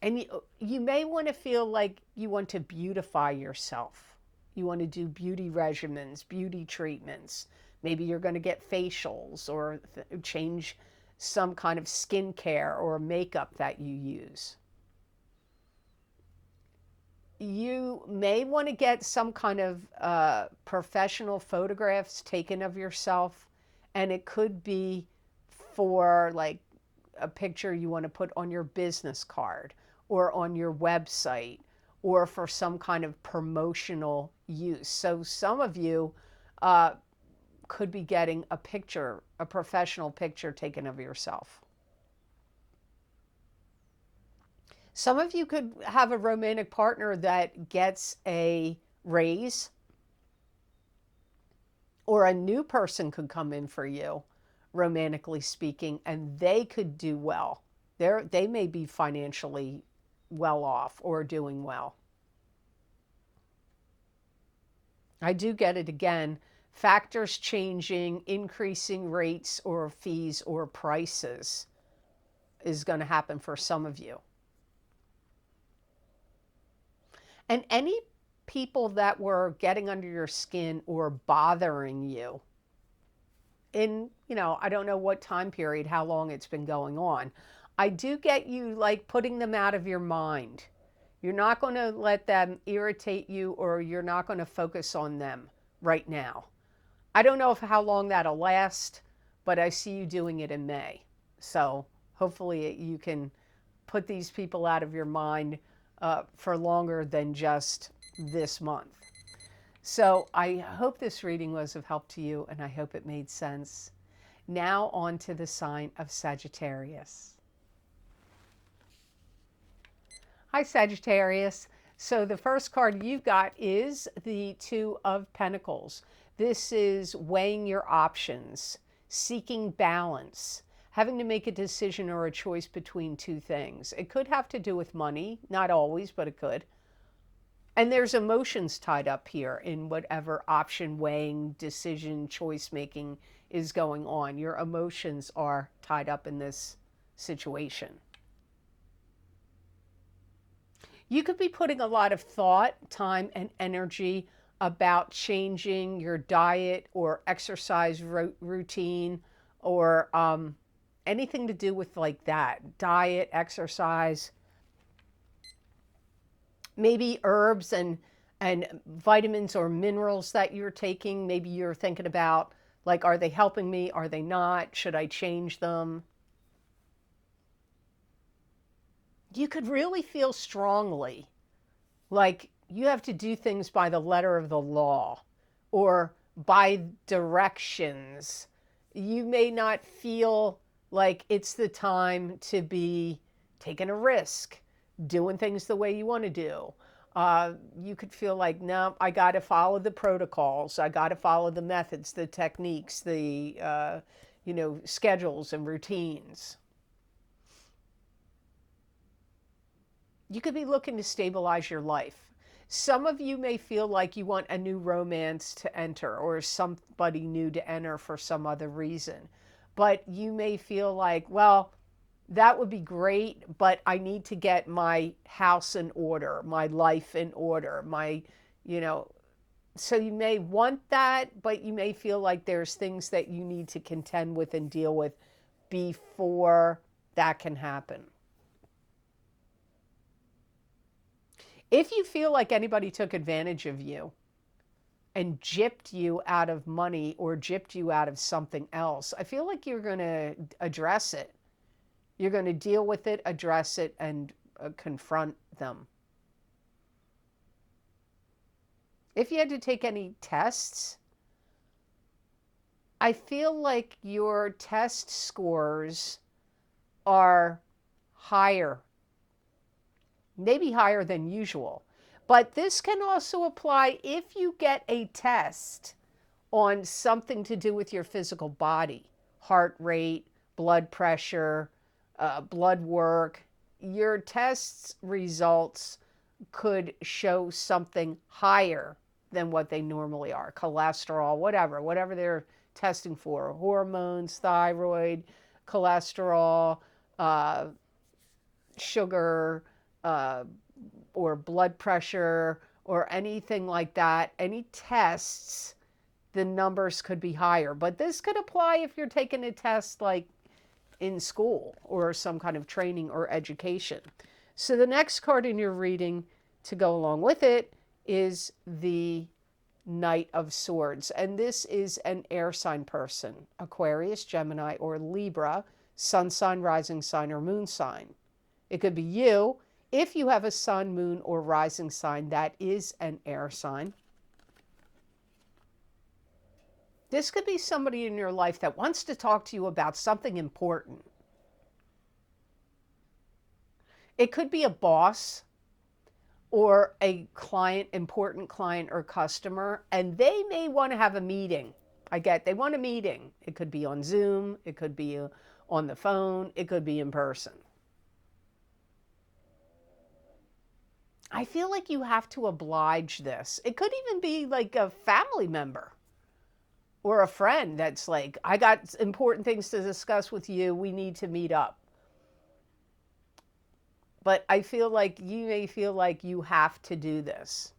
Speaker 1: And you may want to feel like you want to beautify yourself. You want to do beauty regimens, beauty treatments. Maybe you're going to get facials or change some kind of skincare or makeup that you use. You may want to get some kind of professional photographs taken of yourself, and it could be for like a picture you want to put on your business card or on your website or for some kind of promotional use. So some of you could be getting a picture, a professional picture taken of yourself. Some of you could have a romantic partner that gets a raise, or a new person could come in for you, romantically speaking, and they could do well. They may be financially well off or doing well. I do get it again. Factors changing, increasing rates or fees or prices is going to happen for some of you. And any people that were getting under your skin or bothering you in, I don't know what time period, how long it's been going on. I do get you like putting them out of your mind. You're not going to let them irritate you, or you're not going to focus on them right now. I don't know how long that'll last, but I see you doing it in May. So hopefully you can put these people out of your mind for longer than just this month. So I hope this reading was of help to you, and I hope it made sense. Now on to the sign of Sagittarius. Hi, Sagittarius. So the first card you've got is the Two of Pentacles. This is weighing your options, seeking balance, having to make a decision or a choice between two things. It could have to do with money, not always, but it could. And there's emotions tied up here in whatever option weighing, decision, choice making is going on. Your emotions are tied up in this situation. You could be putting a lot of thought, time, and energy about changing your diet or exercise routine or anything to do with like that. Diet, exercise, maybe herbs and vitamins or minerals that you're taking. Maybe you're thinking about like, are they helping me? Are they not? Should I change them? You could really feel strongly like you have to do things by the letter of the law or by directions. You may not feel like it's the time to be taking a risk, doing things the way you want to do. You could feel like, no, I got to follow the protocols. I got to follow the methods, the techniques, the, schedules and routines. You could be looking to stabilize your life. Some of you may feel like you want a new romance to enter or somebody new to enter for some other reason. But you may feel like, well, that would be great, but I need to get my house in order, my life in order, so you may want that, but you may feel like there's things that you need to contend with and deal with before that can happen. If you feel like anybody took advantage of you and gypped you out of money or gypped you out of something else, I feel like you're going to address it. You're going to deal with it, address it, and confront them. If you had to take any tests, I feel like your test scores are higher, maybe higher than usual. But this can also apply if you get a test on something to do with your physical body, heart rate, blood pressure, blood work. Your test results could show something higher than what they normally are, cholesterol, whatever they're testing for, hormones, thyroid, cholesterol, uh, sugar, uh, or blood pressure, or anything like that. Any tests, the numbers could be higher. But this could apply if you're taking a test like in school or some kind of training or education. So the next card in your reading to go along with it is the Knight of Swords. And this is an air sign person, Aquarius, Gemini, or Libra, sun sign, rising sign, or moon sign. It could be you if you have a sun, moon, or rising sign that is an air sign. This could be somebody in your life that wants to talk to you about something important. It could be a boss or a client, important client or customer, and they may want to have a meeting. They want a meeting. It could be on Zoom, it could be on the phone, it could be in person. I feel like you have to oblige this. It could even be like a family member or a friend that's like, I got important things to discuss with you. We need to meet up. But I feel like you may feel like you have to do this.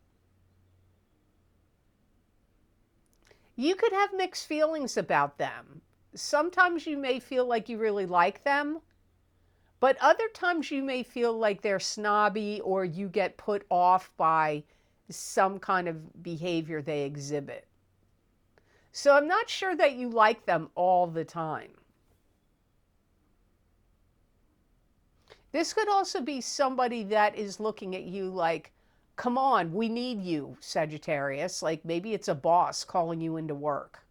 Speaker 1: You could have mixed feelings about them. Sometimes you may feel like you really like them, but other times you may feel like they're snobby or you get put off by some kind of behavior they exhibit. So I'm not sure that you like them all the time. This could also be somebody that is looking at you like, come on, we need you, Sagittarius. Like maybe it's a boss calling you into work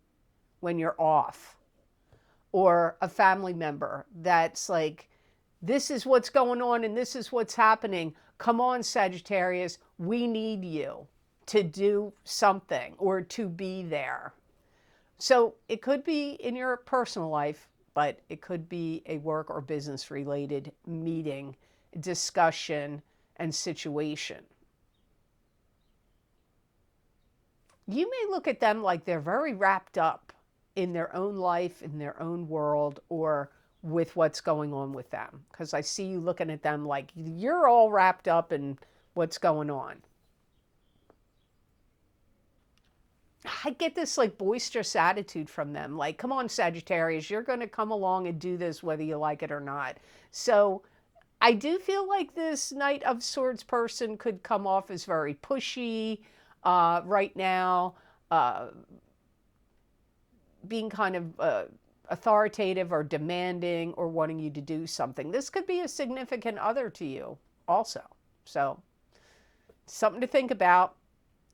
Speaker 1: when you're off. Or a family member that's like, this is what's going on and this is what's happening. Come on, Sagittarius, we need you to do something or to be there. So it could be in your personal life, but it could be a work or business related meeting, discussion, and situation. You may look at them like they're very wrapped up in their own life, in their own world, or with what's going on with them. Because I see you looking at them like you're all wrapped up in what's going on. I get this like boisterous attitude from them. Like, come on, Sagittarius, you're going to come along and do this whether you like it or not. So I do feel like this Knight of Swords person could come off as very pushy right now, being kind of authoritative or demanding or wanting you to do something. This could be a significant other to you also. So something to think about.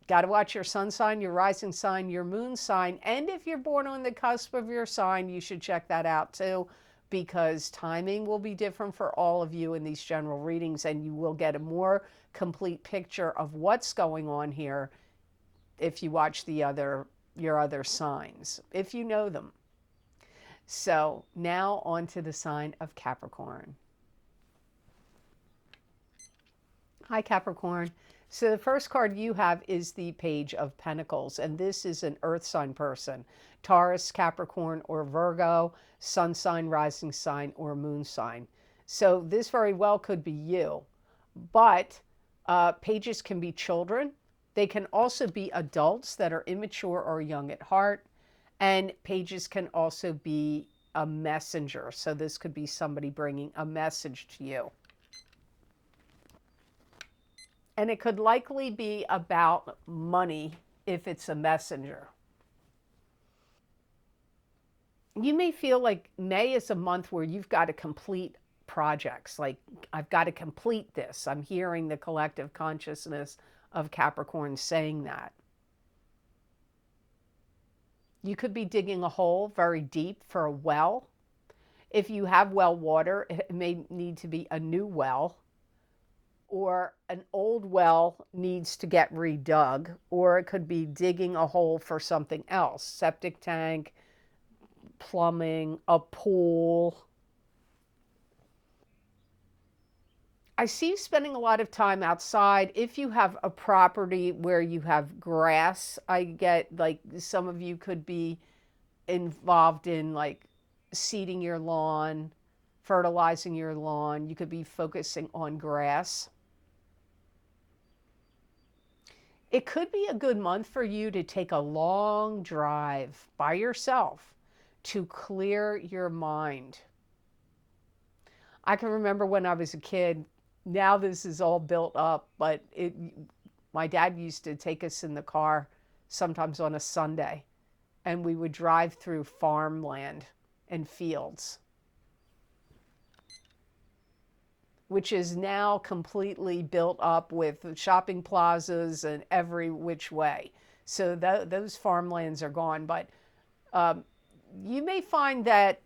Speaker 1: Got to watch your sun sign, your rising sign, your moon sign. And if you're born on the cusp of your sign, you should check that out too, because timing will be different for all of you in these general readings, and you will get a more complete picture of what's going on here if you watch your other signs, if you know them. So now on to the sign of Capricorn. Hi, Capricorn. So the first card you have is the Page of Pentacles, and this is an earth sign person, Taurus, Capricorn, or Virgo, sun sign, rising sign, or moon sign. So this very well could be you, but pages can be children. They can also be adults that are immature or young at heart, and pages can also be a messenger. So this could be somebody bringing a message to you. And it could likely be about money if it's a messenger. You may feel like May is a month where you've got to complete projects. Like, I've got to complete this. I'm hearing the collective consciousness of Capricorn saying that. You could be digging a hole very deep for a well. If you have well water, it may need to be a new well, or an old well needs to get redug, or it could be digging a hole for something else, septic tank, plumbing, a pool. I see you spending a lot of time outside. If you have a property where you have grass, I get like some of you could be involved in like seeding your lawn, fertilizing your lawn. You could be focusing on grass. It could be a good month for you to take a long drive by yourself to clear your mind. I can remember when I was a kid, now this is all built up, but my dad used to take us in the car sometimes on a Sunday, and we would drive through farmland and fields, which is now completely built up with shopping plazas and every which way. So those farmlands are gone, but you may find that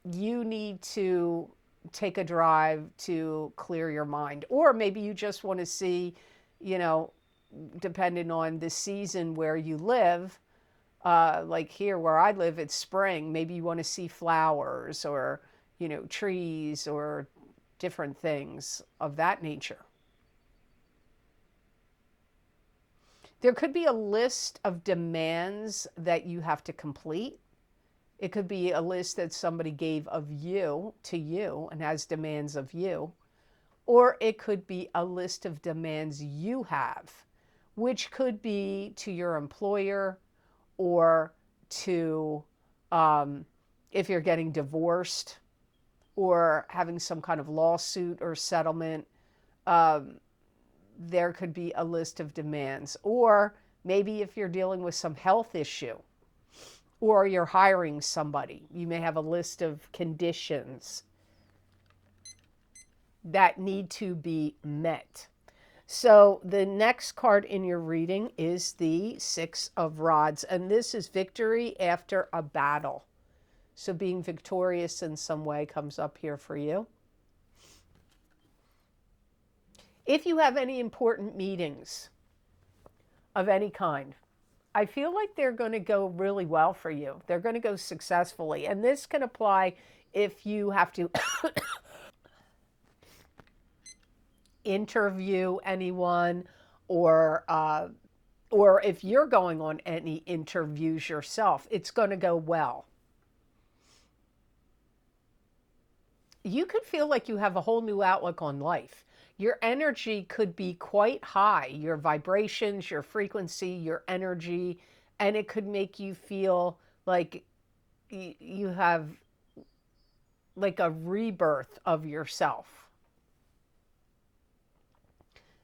Speaker 1: you need to take a drive to clear your mind. Or maybe you just want to see, depending on the season where you live, like here where I live, it's spring. Maybe you want to see flowers or, trees or different things of that nature. There could be a list of demands that you have to complete. It could be a list that somebody gave of you to you and has demands of you. Or it could be a list of demands you have, which could be to your employer or to, if you're getting divorced or having some kind of lawsuit or settlement, there could be a list of demands. Or maybe if you're dealing with some health issue, or you're hiring somebody, you may have a list of conditions that need to be met. So the next card in your reading is the Six of Rods, and this is victory after a battle. So being victorious in some way comes up here for you. If you have any important meetings of any kind, I feel like they're going to go really well for you. They're going to go successfully. And this can apply if you have to interview anyone, or if you're going on any interviews yourself, it's going to go well. You could feel like you have a whole new outlook on life. Your energy could be quite high, your vibrations, your frequency, your energy, and it could make you feel like you have like a rebirth of yourself.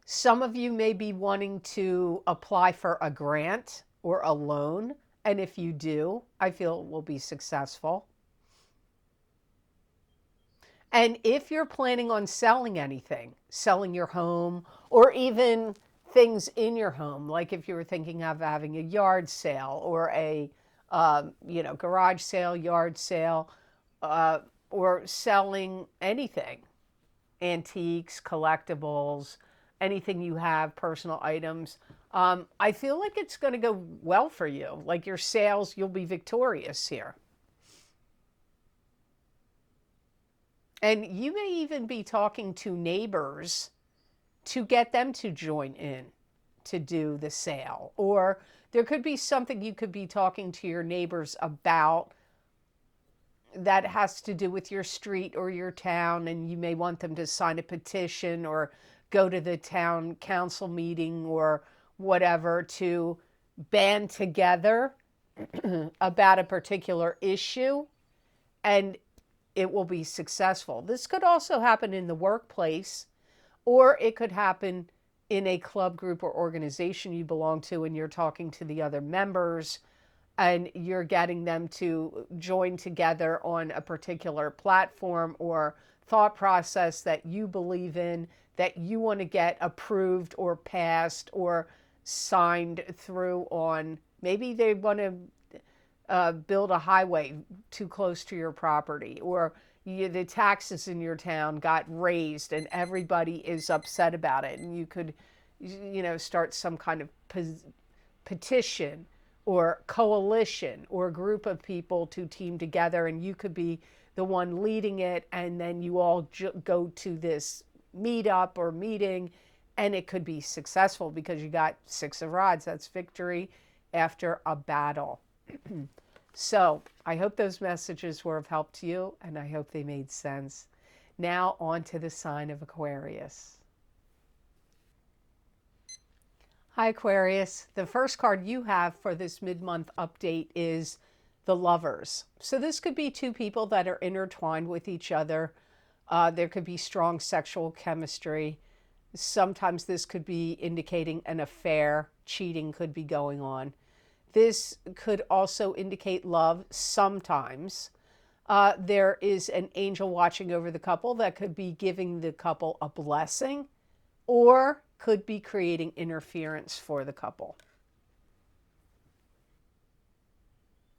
Speaker 1: Some of you may be wanting to apply for a grant or a loan, and if you do, I feel it will be successful. And if you're planning on selling anything, selling your home, or even things in your home, like if you were thinking of having a yard sale or a garage sale, yard sale, or selling anything, antiques, collectibles, anything you have, personal items, I feel like it's going to go well for you. Like your sales, you'll be victorious here. And you may even be talking to neighbors to get them to join in to do the sale. Or there could be something you could be talking to your neighbors about that has to do with your street or your town, and you may want them to sign a petition or go to the town council meeting or whatever to band together about a particular issue, and it will be successful. This could also happen in the workplace, or it could happen in a club, group, or organization you belong to, and you're talking to the other members and you're getting them to join together on a particular platform or thought process that you believe in, that you want to get approved or passed or signed through on Maybe they want to build a highway too close to your property, or the taxes in your town got raised and everybody is upset about it. And you could, start some kind of petition or coalition or group of people to team together, and you could be the one leading it, and then you all go to this meetup or meeting, and it could be successful because you got 6 of rods. That's victory after a battle. So I hope those messages were of help to you, and I hope they made sense. Now on to the sign of Aquarius. Hi, Aquarius. The first card you have for this mid-month update is the Lovers. So this could be 2 people that are intertwined with each other. There could be strong sexual chemistry. Sometimes this could be indicating an affair. Cheating could be going on. This could also indicate love sometimes. There is an angel watching over the couple that could be giving the couple a blessing, or could be creating interference for the couple.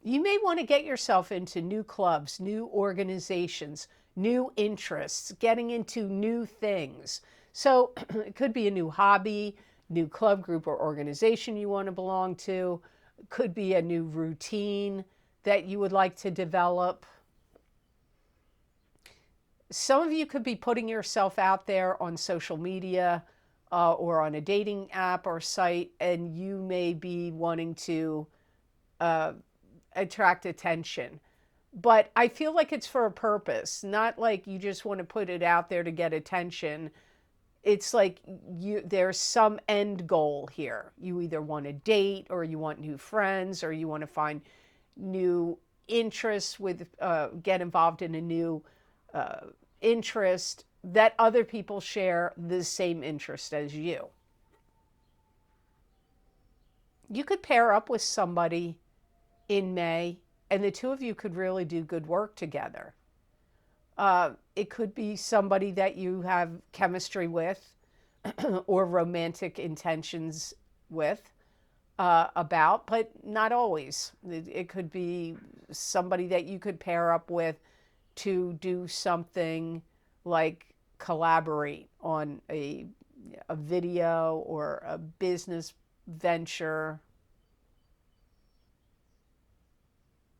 Speaker 1: You may want to get yourself into new clubs, new organizations, new interests, getting into new things. So it could be a new hobby, new club, group, or organization you want to belong to. Could be a new routine that you would like to develop. Some of you could be putting yourself out there on social media or on a dating app or site, and you may be wanting to attract attention. But I feel like it's for a purpose, not like you just want to put it out there to get attention. It's like there's some end goal here. You either want to date, or you want new friends, or you want to find new interests with, get involved in a new interest that other people share the same interest as you. You could pair up with somebody in May, and the 2 of you could really do good work together. It could be somebody that you have chemistry with or romantic intentions with about, but not always. It could be somebody that you could pair up with to do something like collaborate on a video or a business venture.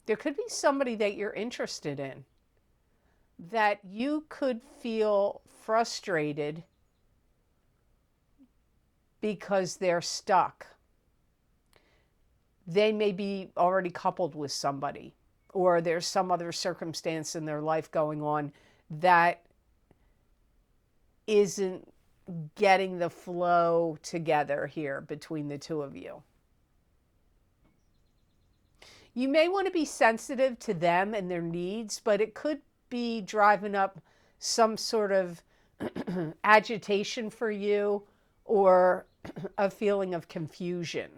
Speaker 1: There could be somebody that you're interested in that you could feel frustrated because they're stuck. They may be already coupled with somebody, or there's some other circumstance in their life going on that isn't getting the flow together here between the 2 of you. You may want to be sensitive to them and their needs, but it could be driving up some sort of agitation for you, or a feeling of confusion.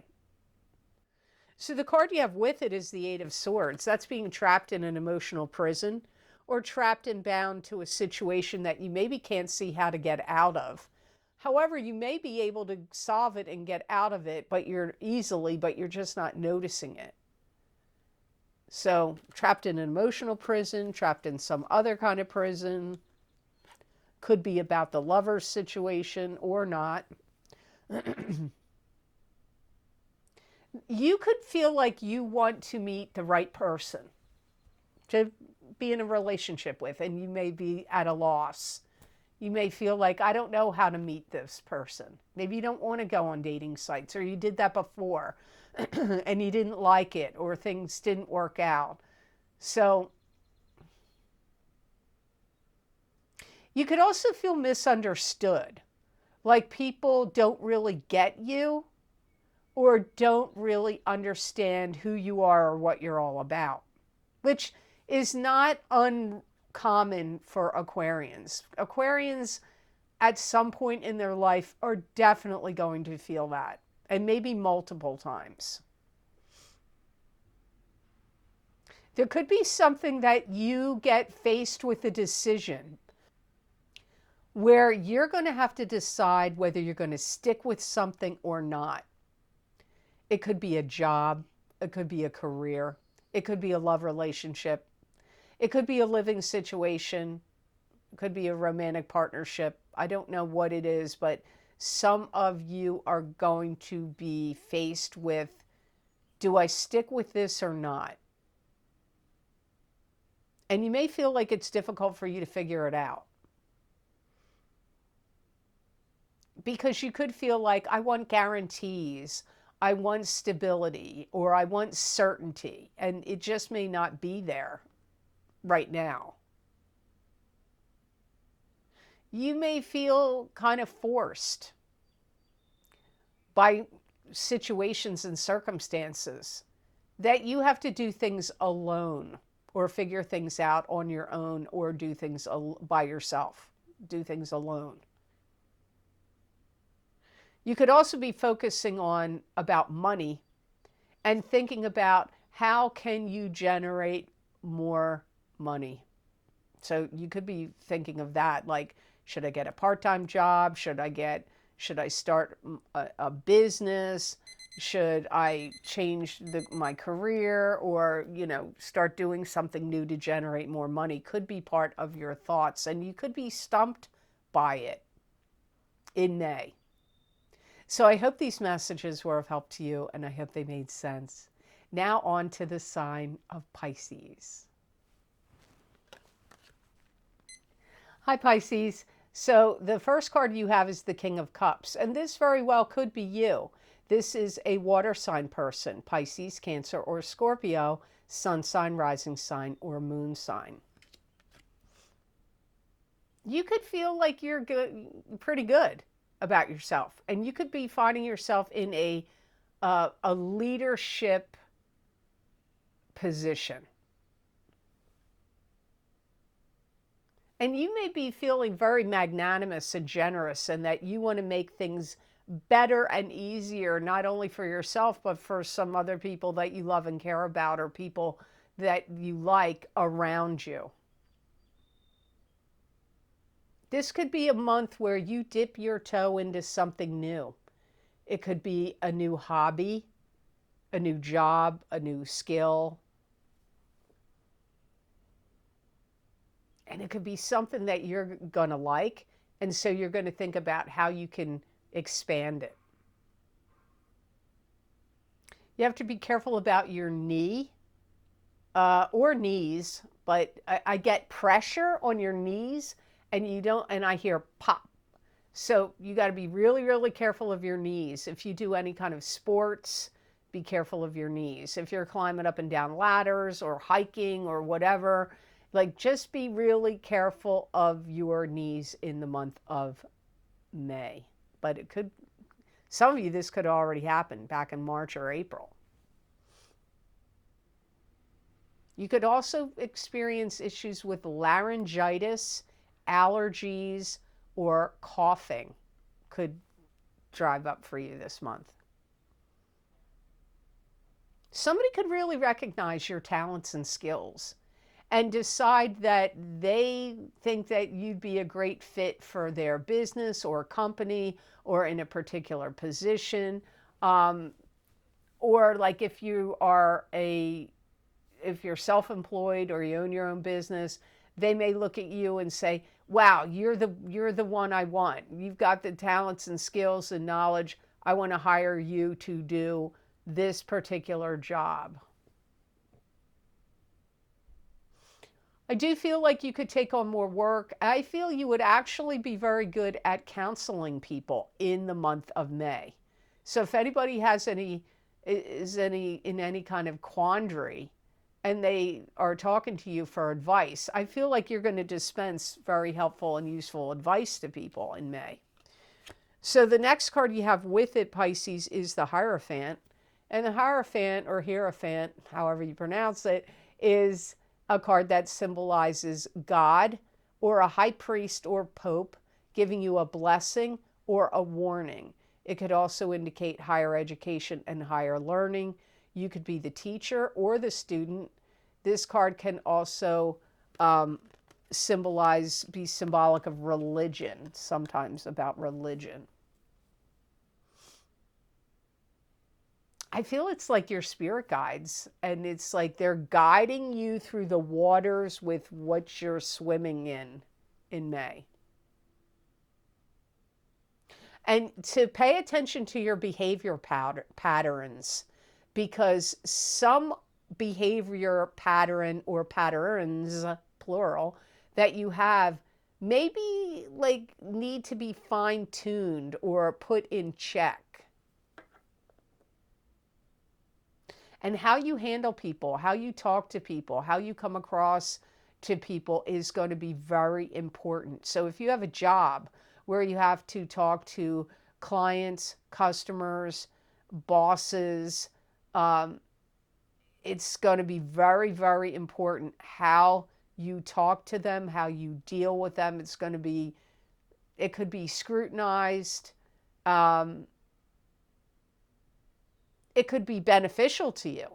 Speaker 1: So the card you have with it is the 8 of Swords. That's being trapped in an emotional prison, or trapped and bound to a situation that you maybe can't see how to get out of. However, you may be able to solve it and get out of it, but you're just not noticing it. So trapped in an emotional prison, trapped in some other kind of prison. Could be about the lover's situation or not. You could feel like you want to meet the right person to be in a relationship with, and you may be at a loss. You may feel like, I don't know how to meet this person. Maybe you don't want to go on dating sites, or you did that before and you didn't like it, or things didn't work out. So you could also feel misunderstood, like people don't really get you, or don't really understand who you are or what you're all about, which is not uncommon for Aquarians. Aquarians at some point in their life are definitely going to feel that, and maybe multiple times. There could be something that you get faced with a decision where you're going to have to decide whether you're going to stick with something or not. It could be a job. It could be a career. It could be a love relationship. It could be a living situation. It could be a romantic partnership. I don't know what it is, but some of you are going to be faced with, do I stick with this or not? And you may feel like it's difficult for you to figure it out. Because you could feel like, I want guarantees, I want stability, or I want certainty, and it just may not be there right now. You may feel kind of forced by situations and circumstances that you have to do things alone, or figure things out on your own, or do things by yourself, do things alone. You could also be focusing on about money and thinking about how can you generate more money. So you could be thinking of that, like, should I get a part-time job? Should I start a business? Should I change my career, or, start doing something new to generate more money? Could be part of your thoughts, and you could be stumped by it in May. So I hope these messages were of help to you, and I hope they made sense. Now on to the sign of Pisces. Hi, Pisces. So the first card you have is the King of Cups, and this very well could be you. This is a water sign person, Pisces, Cancer, or Scorpio, sun sign, rising sign, or moon sign. You could feel like you're pretty good about yourself, and you could be finding yourself in a leadership position. And you may be feeling very magnanimous and generous, and that you want to make things better and easier, not only for yourself, but for some other people that you love and care about, or people that you like around you. This could be a month where you dip your toe into something new. It could be a new hobby, a new job, a new skill. And it could be something that you're going to like, and so you're going to think about how you can expand it. You have to be careful about your knee or knees, but I get pressure on your knees, and I hear pop. So you got to be really, really careful of your knees. If you do any kind of sports, be careful of your knees. If you're climbing up and down ladders or hiking or whatever, like, just be really careful of your knees in the month of May. But some of you, this could already happen back in March or April. You could also experience issues with laryngitis, allergies, or coughing could drive up for you this month. Somebody could really recognize your talents and skills and decide that they think that you'd be a great fit for their business or company, or in a particular position. Or like if you're self-employed or you own your own business, they may look at you and say, wow, you're the one I want. You've got the talents and skills and knowledge. I want to hire you to do this particular job. I do feel like you could take on more work. I feel you would actually be very good at counseling people in the month of May. So if anybody is in any kind of quandary and they are talking to you for advice, I feel like you're going to dispense very helpful and useful advice to people in May. So the next card you have with it, Pisces, is the Hierophant. And the Hierophant, or Hierophant, however you pronounce it, is a card that symbolizes God or a high priest or pope giving you a blessing or a warning. It could also indicate higher education and higher learning. You could be the teacher or the student. This card can also be symbolic of religion, sometimes about religion. I feel it's like your spirit guides, and it's like they're guiding you through the waters with what you're swimming in May. And to pay attention to your behavior patterns, because some behavior pattern or patterns, plural, that you have maybe like need to be fine-tuned or put in check. And how you handle people, how you talk to people, how you come across to people is going to be very important. So if you have a job where you have to talk to clients, customers, bosses, it's going to be very, very important how you talk to them, how you deal with them. It's going to be, it could be scrutinized. It could be beneficial to you.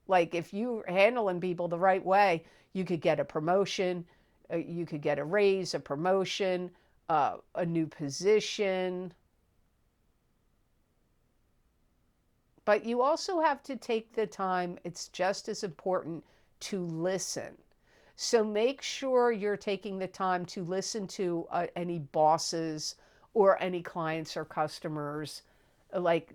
Speaker 1: Like if you're handling people the right way, you could get a promotion, you could get a raise, a promotion, a new position. But you also have to take the time, it's just as important to listen. So make sure you're taking the time to listen to any bosses or any clients or customers, like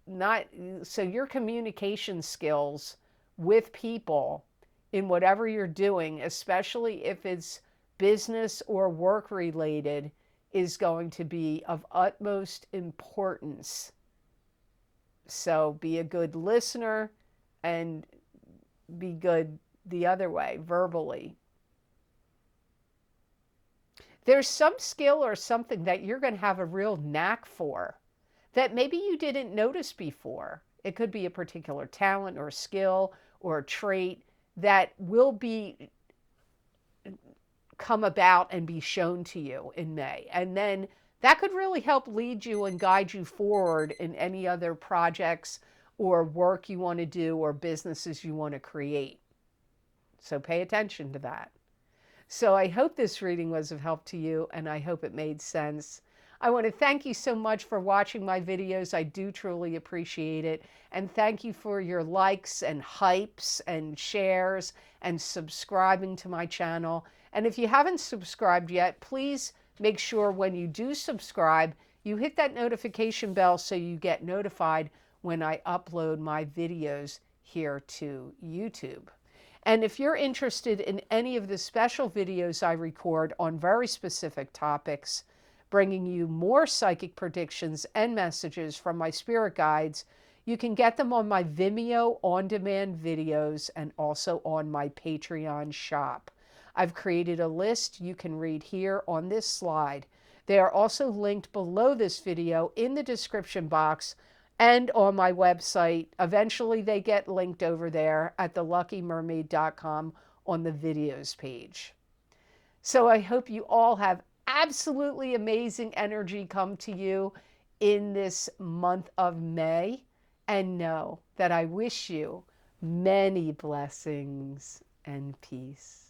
Speaker 1: not, so your communication skills with people in whatever you're doing, especially if it's business or work related, is going to be of utmost importance. So be a good listener and be good the other way, verbally. There's some skill or something that you're going to have a real knack for that maybe you didn't notice before. It could be a particular talent or skill or a trait that will come about and be shown to you in May. And then that could really help lead you and guide you forward in any other projects or work you want to do or businesses you want to create. So pay attention to that. So I hope this reading was of help to you, and I hope it made sense. I want to thank you so much for watching my videos. I do truly appreciate it. And thank you for your likes and hypes and shares and subscribing to my channel. And if you haven't subscribed yet, please make sure when you do subscribe, you hit that notification bell so you get notified when I upload my videos here to YouTube. And if you're interested in any of the special videos I record on very specific topics, bringing you more psychic predictions and messages from my spirit guides, you can get them on my Vimeo on-demand videos and also on my Patreon shop. I've created a list you can read here on this slide. They are also linked below this video in the description box and on my website. Eventually they get linked over there at theluckymermaid.com on the videos page. So I hope you all have absolutely amazing energy come to you in this month of May, and know that I wish you many blessings and peace.